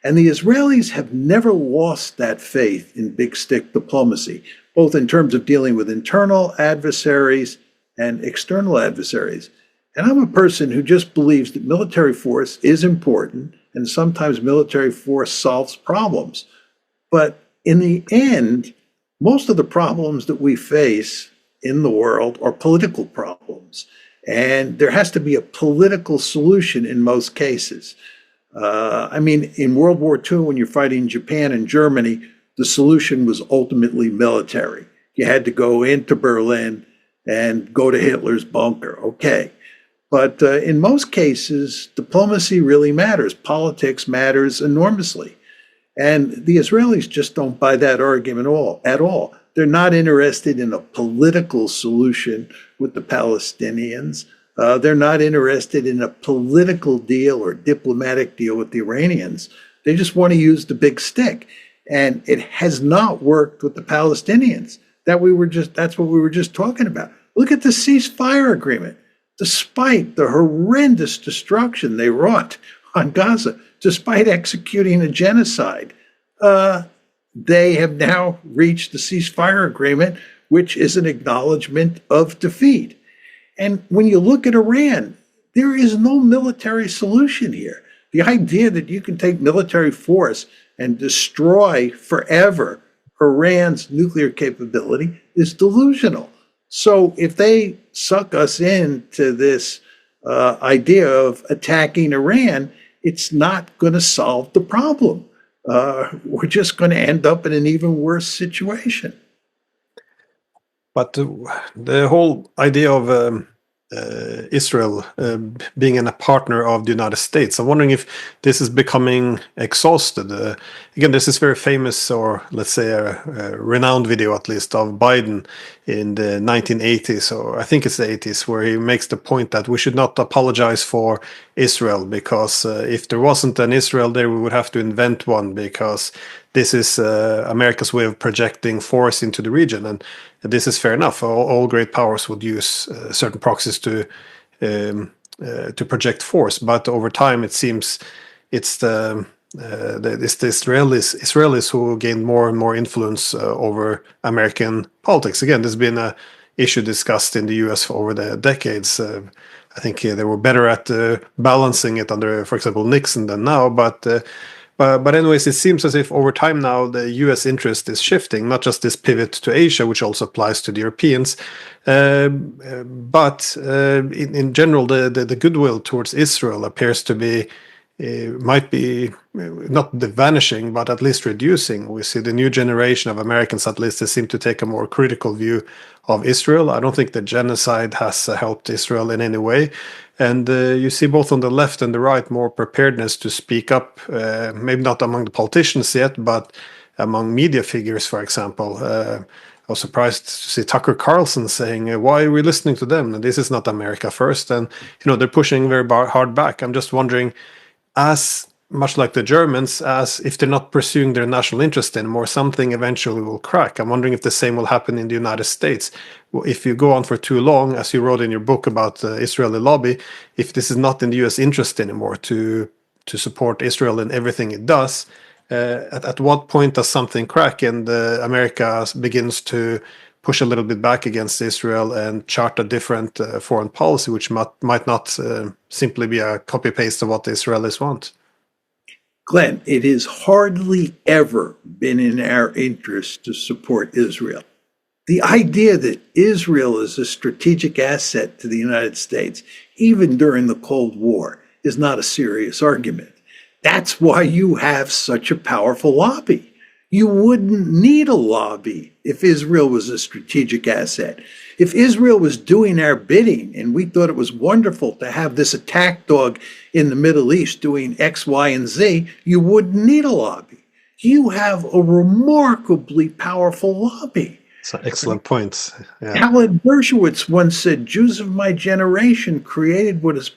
And the Israelis have never lost that faith in big stick diplomacy, both in terms of dealing with internal adversaries and external adversaries. And I'm a person who just believes that military force is important, and sometimes military force solves problems. But in the end, most of the problems that we face in the world are political problems. And there has to be a political solution in most cases. In World War II, when you're fighting Japan and Germany, the solution was ultimately military. You had to go into Berlin and go to Hitler's bunker. Okay. But in most cases, diplomacy really matters. Politics matters enormously. And the Israelis just don't buy that argument at all. They're not interested in a political solution with the Palestinians. They're not interested in a political deal or diplomatic deal with the Iranians. They just want to use the big stick. And it has not worked with the Palestinians. That's what we were just talking about. Look at the ceasefire agreement. Despite the horrendous destruction they wrought on Gaza, despite executing a genocide, they have now reached the ceasefire agreement, which is an acknowledgement of defeat. And when you look at Iran, there is no military solution here. The idea that you can take military force and destroy forever Iran's nuclear capability is delusional. So if they suck us into this idea of attacking Iran, it's not going to solve the problem. We're just going to end up in an even worse situation. But the whole idea of Israel being a partner of the United States, I'm wondering if this is becoming exhausted. Again, there's this very famous, or let's say a renowned video at least, of Biden in the 1980s, or I think it's the 80s, where he makes the point that we should not apologize for Israel, because if there wasn't an Israel there, we would have to invent one, because this is America's way of projecting force into the region. And this is fair enough. All great powers would use certain proxies to project force, but over time it seems it's the Israelis who gain more and more influence over American politics. Again, there's been an issue discussed in the U.S. over the decades. I think they were better at balancing it under, for example, Nixon than now, But anyways, it seems as if over time now the U.S. interest is shifting, not just this pivot to Asia, which also applies to the Europeans, but in general, the goodwill towards Israel appears to be, might be not the vanishing, but at least reducing. We see the new generation of Americans, at least, they seem to take a more critical view of Israel. I don't think the genocide has helped Israel in any way. And you see both on the left and the right more preparedness to speak up, maybe not among the politicians yet, but among media figures, for example. I was surprised to see Tucker Carlson saying, why are we listening to them? This is not America first. And, they're pushing very hard back. I'm just wondering, as much like the Germans, as if they're not pursuing their national interest anymore, something eventually will crack. I'm wondering if the same will happen in the United States. If you go on for too long, as you wrote in your book about the Israeli lobby, if this is not in the U.S. interest anymore to support Israel in everything it does, at what point does something crack and America begins to push a little bit back against Israel and chart a different foreign policy, which might not simply be a copy-paste of what the Israelis want? Glenn, it has hardly ever been in our interest to support Israel. The idea that Israel is a strategic asset to the United States, even during the Cold War, is not a serious argument. That's why you have such a powerful lobby. You wouldn't need a lobby if Israel was a strategic asset. If Israel was doing our bidding and we thought it was wonderful to have this attack dog in the Middle East doing X, Y, and Z, you wouldn't need a lobby. You have a remarkably powerful lobby. It's an excellent point. Yeah. Alan Dershowitz once said, Jews of my generation created what is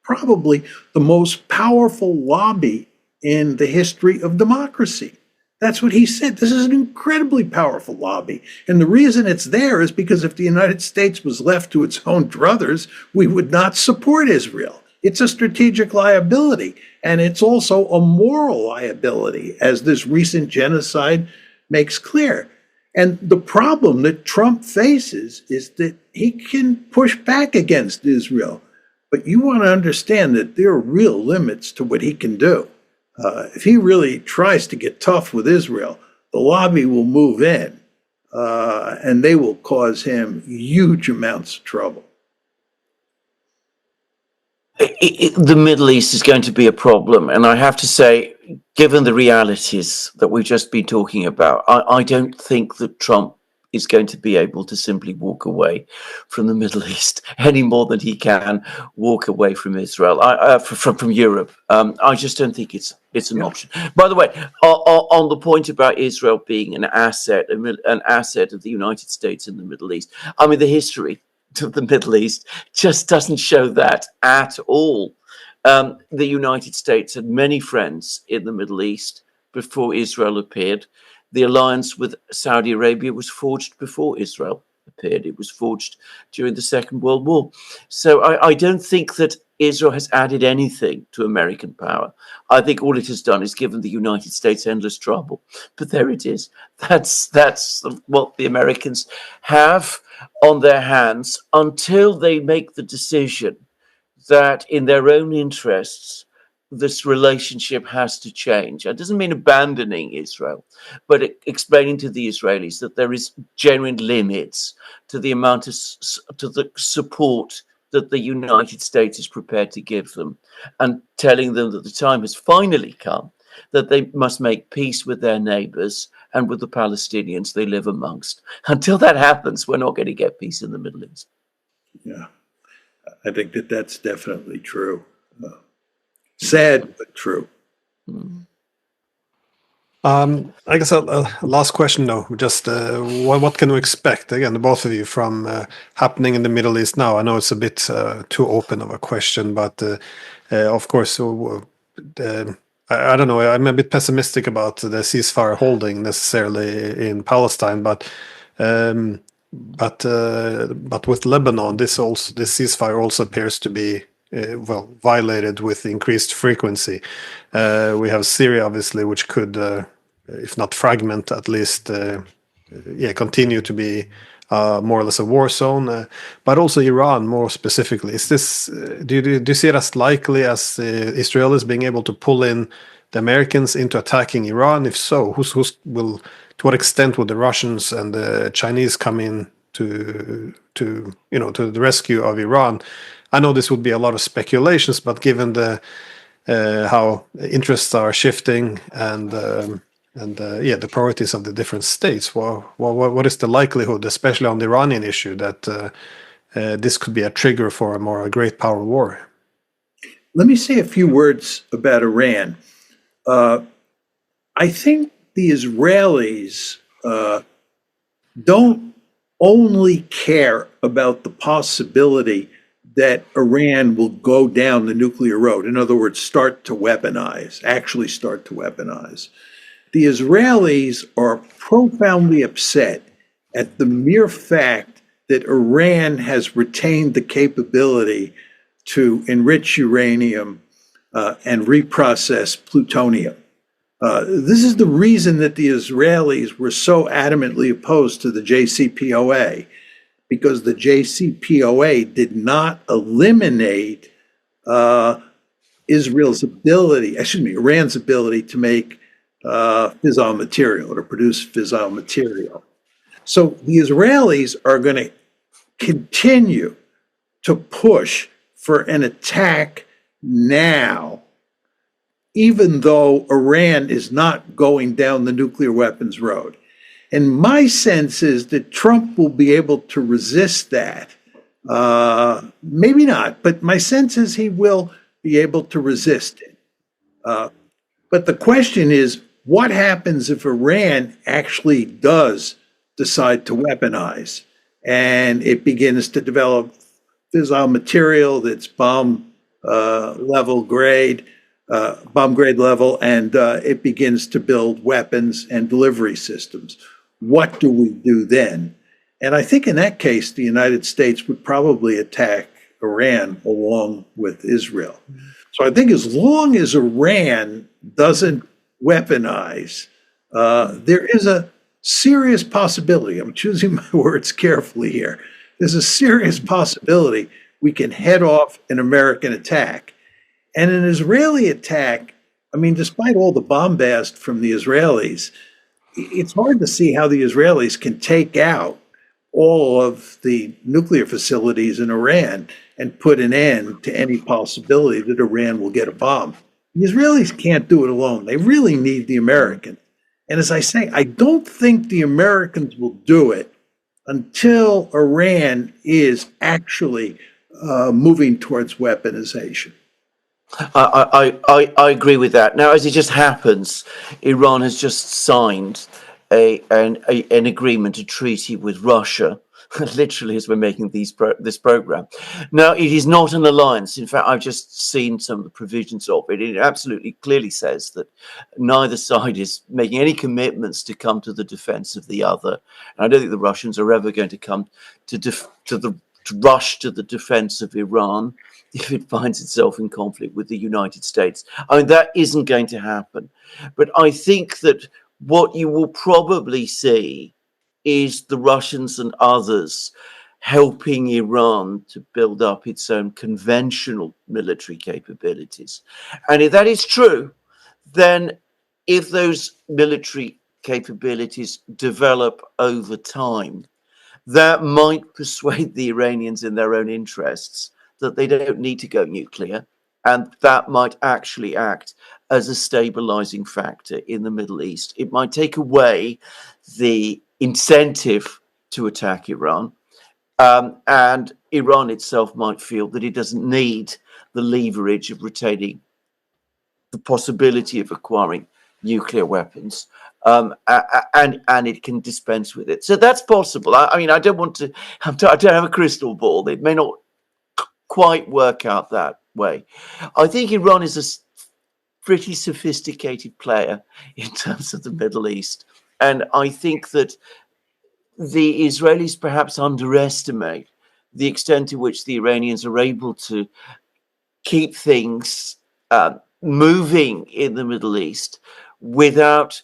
probably the most powerful lobby in the history of democracy. That's what he said. This is an incredibly powerful lobby. And the reason it's there is because if the United States was left to its own druthers, we would not support Israel. It's a strategic liability. And it's also a moral liability, as this recent genocide makes clear. And the problem that Trump faces is that he can push back against Israel. But you want to understand that there are real limits to what he can do. If he really tries to get tough with Israel, the lobby will move in and they will cause him huge amounts of trouble. The Middle East is going to be a problem. And I have to say, given the realities that we've just been talking about, I don't think that Trump is going to be able to simply walk away from the Middle East any more than he can walk away from Israel, from Europe. I just don't think it's an option. By the way, on the point about Israel being an asset of the United States in the Middle East, I mean, the history of the Middle East just doesn't show that at all. The United States had many friends in the Middle East before Israel appeared. The alliance with Saudi Arabia was forged before Israel appeared. It was forged during the Second World War. So I don't think that Israel has added anything to American power. I think all it has done is given the United States endless trouble. But there it is. That's what the Americans have on their hands until they make the decision that in their own interests, this relationship has to change. It doesn't mean abandoning Israel, but explaining to the Israelis that there is genuine limits to the amount of to the support that the United States is prepared to give them, and telling them that the time has finally come that they must make peace with their neighbors and with the Palestinians they live amongst. Until that happens, we're not going to get peace in the Middle East. Yeah, I think that that's definitely true. Sad, but true. I guess a last question, though. Just what can we expect, again, both of you, from happening in the Middle East now? I know it's a bit too open of a question, but of course, I don't know. I'm a bit pessimistic about the ceasefire holding necessarily in Palestine, but with Lebanon, this ceasefire also appears to be violated with increased frequency. We have Syria, obviously, which could, if not fragment, at least continue to be more or less a war zone. But also Iran, more specifically. Is this? Do you see it as likely as Israel is being able to pull in the Americans into attacking Iran? If so, to what extent would the Russians and the Chinese come in to the rescue of Iran? I know this would be a lot of speculations, but given the how interests are shifting and the priorities of the different states, what is the likelihood, especially on the Iranian issue, that this could be a trigger for a great power war? Let me say a few words about Iran. I think the Israelis don't only care about the possibility that Iran will go down the nuclear road. In other words, actually start to weaponize. The Israelis are profoundly upset at the mere fact that Iran has retained the capability to enrich uranium and reprocess plutonium. This is the reason that the Israelis were so adamantly opposed to the JCPOA, because the JCPOA did not eliminate Iran's ability to make fissile material, or to produce fissile material. So the Israelis are going to continue to push for an attack now, even though Iran is not going down the nuclear weapons road. And my sense is that Trump will be able to resist that. Maybe not, but my sense is he will be able to resist it. But the question is, what happens if Iran actually does decide to weaponize and it begins to develop fissile material that's bomb grade level, and it begins to build weapons and delivery systems? What do we do then? And I think in that case, the United States would probably attack Iran along with Israel. So I think as long as Iran doesn't weaponize, there is a serious possibility. I'm choosing my words carefully here. There's a serious possibility we can head off an American attack. And an Israeli attack, I mean, despite all the bombast from the Israelis, it's hard to see how the Israelis can take out all of the nuclear facilities in Iran and put an end to any possibility that Iran will get a bomb. The Israelis can't do it alone. They really need the Americans. And as I say, I don't think the Americans will do it until Iran is actually moving towards weaponization. I agree with that. Now, as it just happens, Iran has just signed an agreement, a treaty with Russia, literally as we're making this program. Now, it is not an alliance. In fact, I've just seen some of the provisions of it. It absolutely clearly says that neither side is making any commitments to come to the defense of the other. And I don't think the Russians are ever going to come to rush to the defense of Iran if it finds itself in conflict with the United States. I mean, that isn't going to happen. But I think that what you will probably see is the Russians and others helping Iran to build up its own conventional military capabilities. And if that is true, then if those military capabilities develop over time, that might persuade the Iranians in their own interests that they don't need to go nuclear, and that might actually act as a stabilizing factor in the Middle East. It might take away the incentive to attack Iran, and Iran itself might feel that it doesn't need the leverage of retaining the possibility of acquiring nuclear weapons, and it can dispense with it. So that's possible. I mean, I don't have a crystal ball. It may not quite work out that way. I think Iran is a pretty sophisticated player in terms of the Middle East. And I think that the Israelis perhaps underestimate the extent to which the Iranians are able to keep things moving in the Middle East without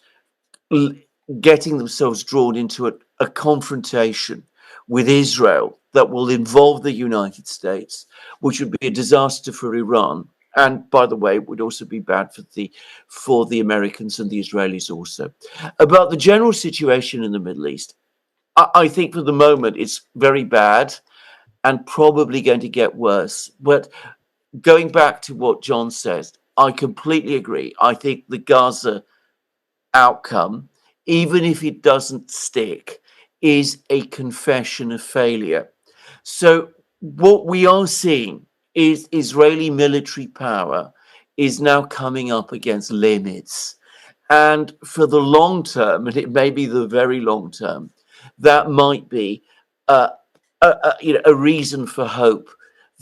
getting themselves drawn into a confrontation with Israel that will involve the United States, which would be a disaster for Iran. And by the way, it would also be bad for the Americans and the Israelis also. About the general situation in the Middle East, I think for the moment it's very bad and probably going to get worse. But going back to what John says, I completely agree. I think the Gaza outcome, even if it doesn't stick, is a confession of failure. So what we are seeing is Israeli military power is now coming up against limits. And for the long term, and it may be the very long term, that might be a reason for hope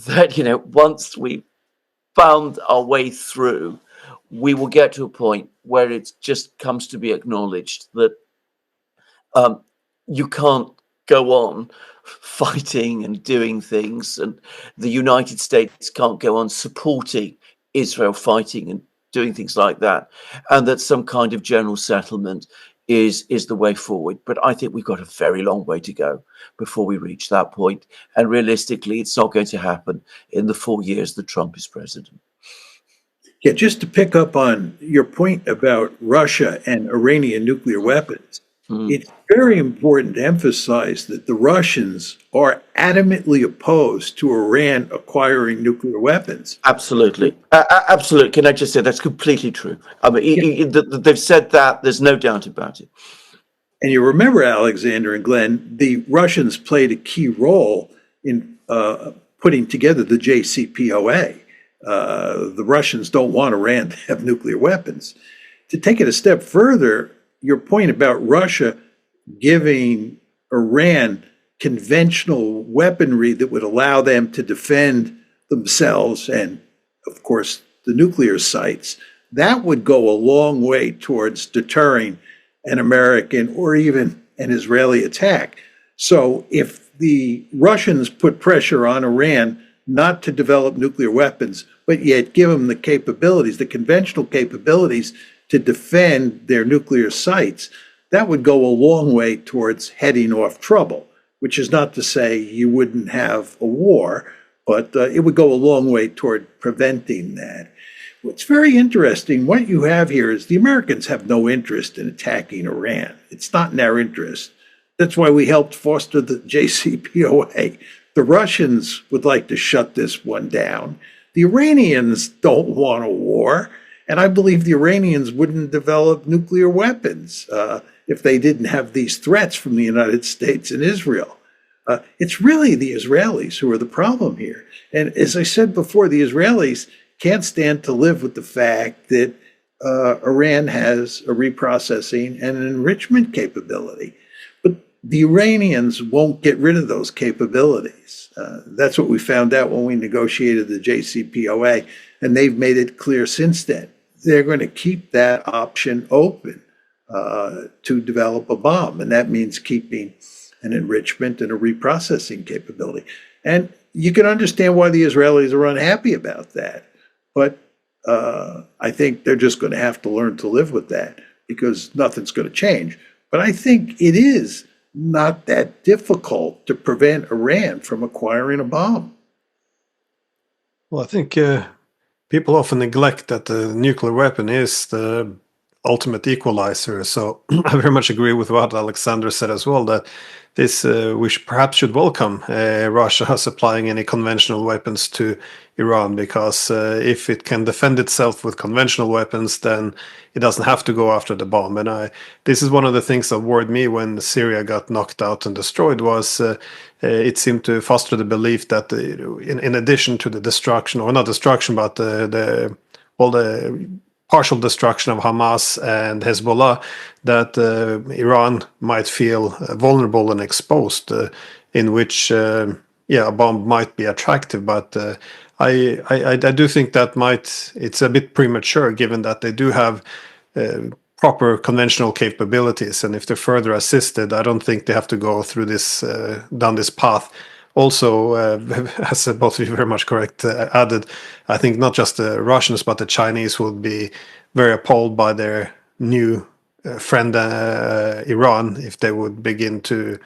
that, once we've found our way through, we will get to a point where it just comes to be acknowledged that you can't go on fighting and doing things, and the United States can't go on supporting Israel fighting and doing things like that, and that some kind of general settlement is the way forward. But I think we've got a very long way to go before we reach that point, and realistically it's not going to happen in the 4 years that Trump is president. Yeah, just to pick up on your point about Russia and Iranian nuclear weapons, It's very important to emphasize that the Russians are adamantly opposed to Iran acquiring nuclear weapons. Absolutely. Absolutely. Can I just say that's completely true? I mean, Yeah. they've said that. There's no doubt about it. And you remember, Alexander and Glenn, the Russians played a key role in putting together the JCPOA. The Russians don't want Iran to have nuclear weapons. To take it a step further, your point about Russia giving Iran conventional weaponry that would allow them to defend themselves and, of course, the nuclear sites, that would go a long way towards deterring an American or even an Israeli attack. So if the Russians put pressure on Iran not to develop nuclear weapons, but yet give them the capabilities, the conventional capabilities to defend their nuclear sites, that would go a long way towards heading off trouble, which is not to say you wouldn't have a war, but it would go a long way toward preventing that. What's very interesting, what you have here is the Americans have no interest in attacking Iran. It's not in our interest. That's why we helped foster the JCPOA. The Russians would like to shut this one down. The Iranians don't want a war. And I believe the Iranians wouldn't develop nuclear weapons if they didn't have these threats from the United States and Israel. It's really the Israelis who are the problem here. And as I said before, the Israelis can't stand to live with the fact that Iran has a reprocessing and an enrichment capability. But the Iranians won't get rid of those capabilities. That's what we found out when we negotiated the JCPOA, and they've made it clear since then. They're going to keep that option open to develop a bomb, and that means keeping an enrichment and a reprocessing capability. And you can understand why the Israelis are unhappy about that. But I think they're just going to have to learn to live with that because nothing's going to change. But I think it is not that difficult to prevent Iran from acquiring a bomb. Well, I think people often neglect that the nuclear weapon is the ultimate equalizer. So I very much agree with what Alexander said as well, that this we perhaps should welcome Russia supplying any conventional weapons to Iran, because if it can defend itself with conventional weapons, then it doesn't have to go after the bomb. And this is one of the things that worried me when Syria got knocked out and destroyed, was it seemed to foster the belief that in addition to the destruction, or not destruction, but the partial destruction of Hamas and Hezbollah, that Iran might feel vulnerable and exposed, in which a bomb might be attractive. But I do think that it's a bit premature, given that they do have proper conventional capabilities, and if they're further assisted, I don't think they have to go through this down this path. Also, as both of you very much correct added, I think not just the Russians but the Chinese would be very appalled by their new friend Iran if they would begin to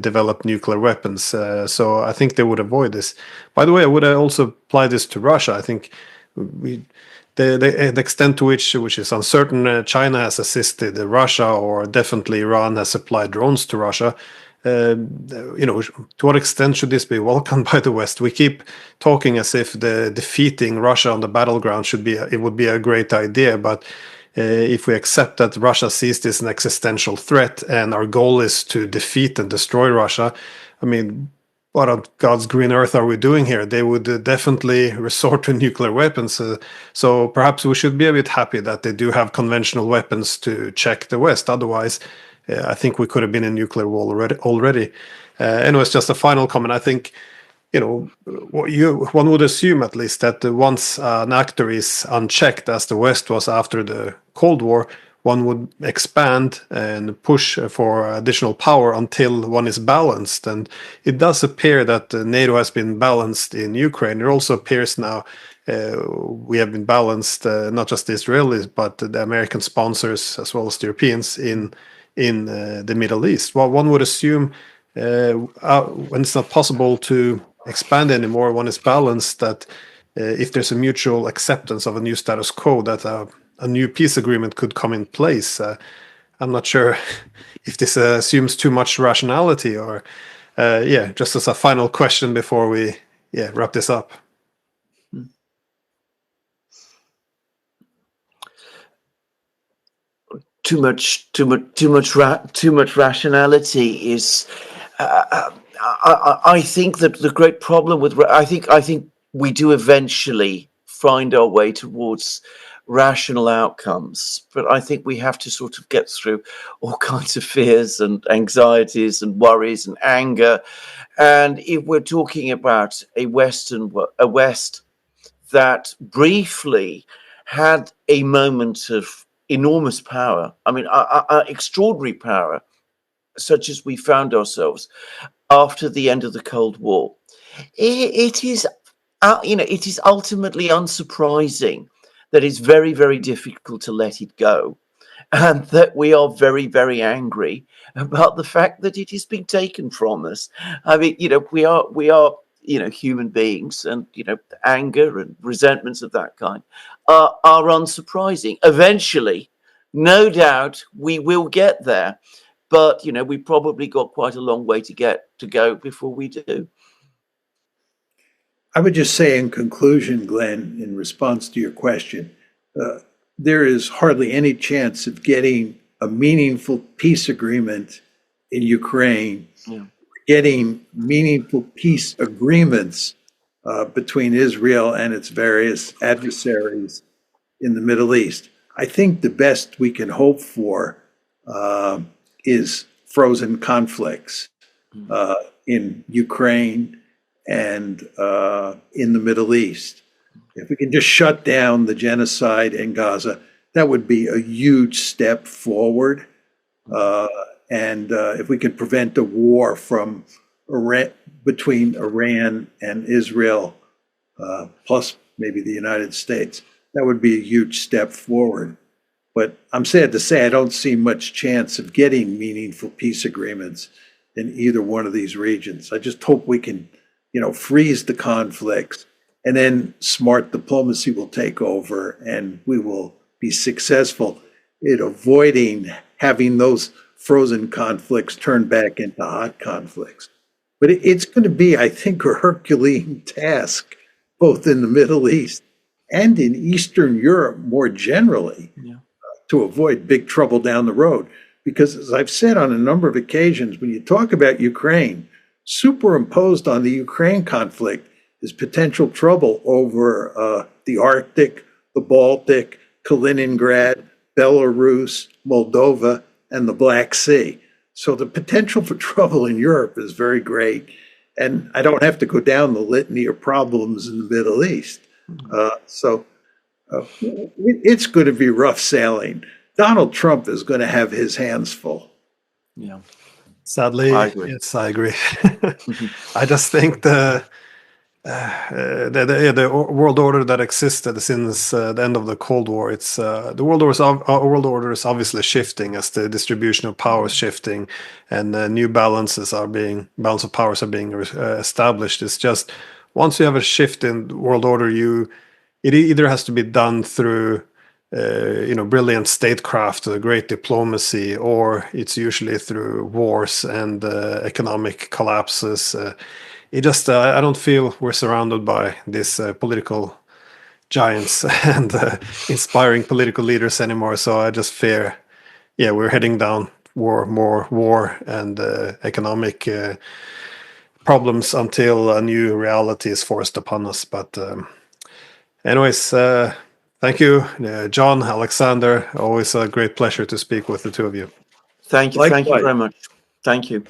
develop nuclear weapons. So I think they would avoid this. By the way, I would also apply this to Russia. I think the extent to which is uncertain, China has assisted Russia, or definitely Iran has supplied drones to Russia. To what extent should this be welcomed by the West? We keep talking as if defeating Russia on the battleground would be a great idea, but if we accept that Russia sees this as an existential threat and our goal is to defeat and destroy Russia, I mean, what on God's green earth are we doing here? They would definitely resort to nuclear weapons. So perhaps we should be a bit happy that they do have conventional weapons to check the West. Otherwise, I think we could have been in nuclear war already. Anyways, just a final comment. I think, one would assume at least that once an actor is unchecked, as the West was after the Cold War, one would expand and push for additional power until one is balanced. And it does appear that NATO has been balanced in Ukraine. It also appears now we have been balanced, not just the Israelis, but the American sponsors as well as the Europeans in the Middle East. Well, one would assume when it's not possible to expand anymore, one is balanced, that if there's a mutual acceptance of a new status quo, that a new peace agreement could come in place. I'm not sure if this assumes too much rationality, or just as a final question before we wrap this up. Too much rationality is. I think that the great problem with I think we do eventually find our way towards rational outcomes, but I think we have to sort of get through all kinds of fears and anxieties and worries and anger. And if we're talking about a West that briefly had a moment of enormous power, I mean, extraordinary power, such as we found ourselves after the end of the Cold War, it is, it is ultimately unsurprising that it's very, very difficult to let it go, and that we are very, very angry about the fact that it has been taken from us. I mean, we are human beings, and anger and resentments of that kind are unsurprising. Eventually, no doubt, we will get there. But we probably got quite a long way to go before we do. I would just say in conclusion, Glenn, in response to your question, there is hardly any chance of getting a meaningful peace agreement in Ukraine, getting meaningful peace agreements between Israel and its various adversaries in the Middle East. I think the best we can hope for is frozen conflicts in Ukraine and in the Middle East. If we can just shut down the genocide in Gaza, that would be a huge step forward. And if we could prevent a war from between Iran and Israel, plus maybe the United States, that would be a huge step forward. But I'm sad to say I don't see much chance of getting meaningful peace agreements in either one of these regions. I just hope we can, freeze the conflicts, and then smart diplomacy will take over, and we will be successful in avoiding having those frozen conflicts turn back into hot conflicts. But it's going to be, I think, a Herculean task, both in the Middle East and in Eastern Europe more generally, to avoid big trouble down the road. Because as I've said on a number of occasions, when you talk about Ukraine, superimposed on the Ukraine conflict is potential trouble over the Arctic, the Baltic, Kaliningrad, Belarus, Moldova, and the Black Sea. So the potential for trouble in Europe is very great. And I don't have to go down the litany of problems in the Middle East. It's going to be rough sailing. Donald Trump is going to have his hands full. Yeah. Sadly, yes, I agree. I just think the world order that existed since the end of the Cold War, it's the world order is obviously shifting as the distribution of power is shifting, and new balance of powers are being established. It's just once you have a shift in the world order, it either has to be done through brilliant statecraft, great diplomacy, or it's usually through wars and economic collapses. I don't feel we're surrounded by these political giants and inspiring political leaders anymore. So I just fear, we're heading down more war and economic problems until a new reality is forced upon us. But anyways, thank you, John, Alexander. Always a great pleasure to speak with the two of you. Thank you. Likewise. Thank you very much. Thank you.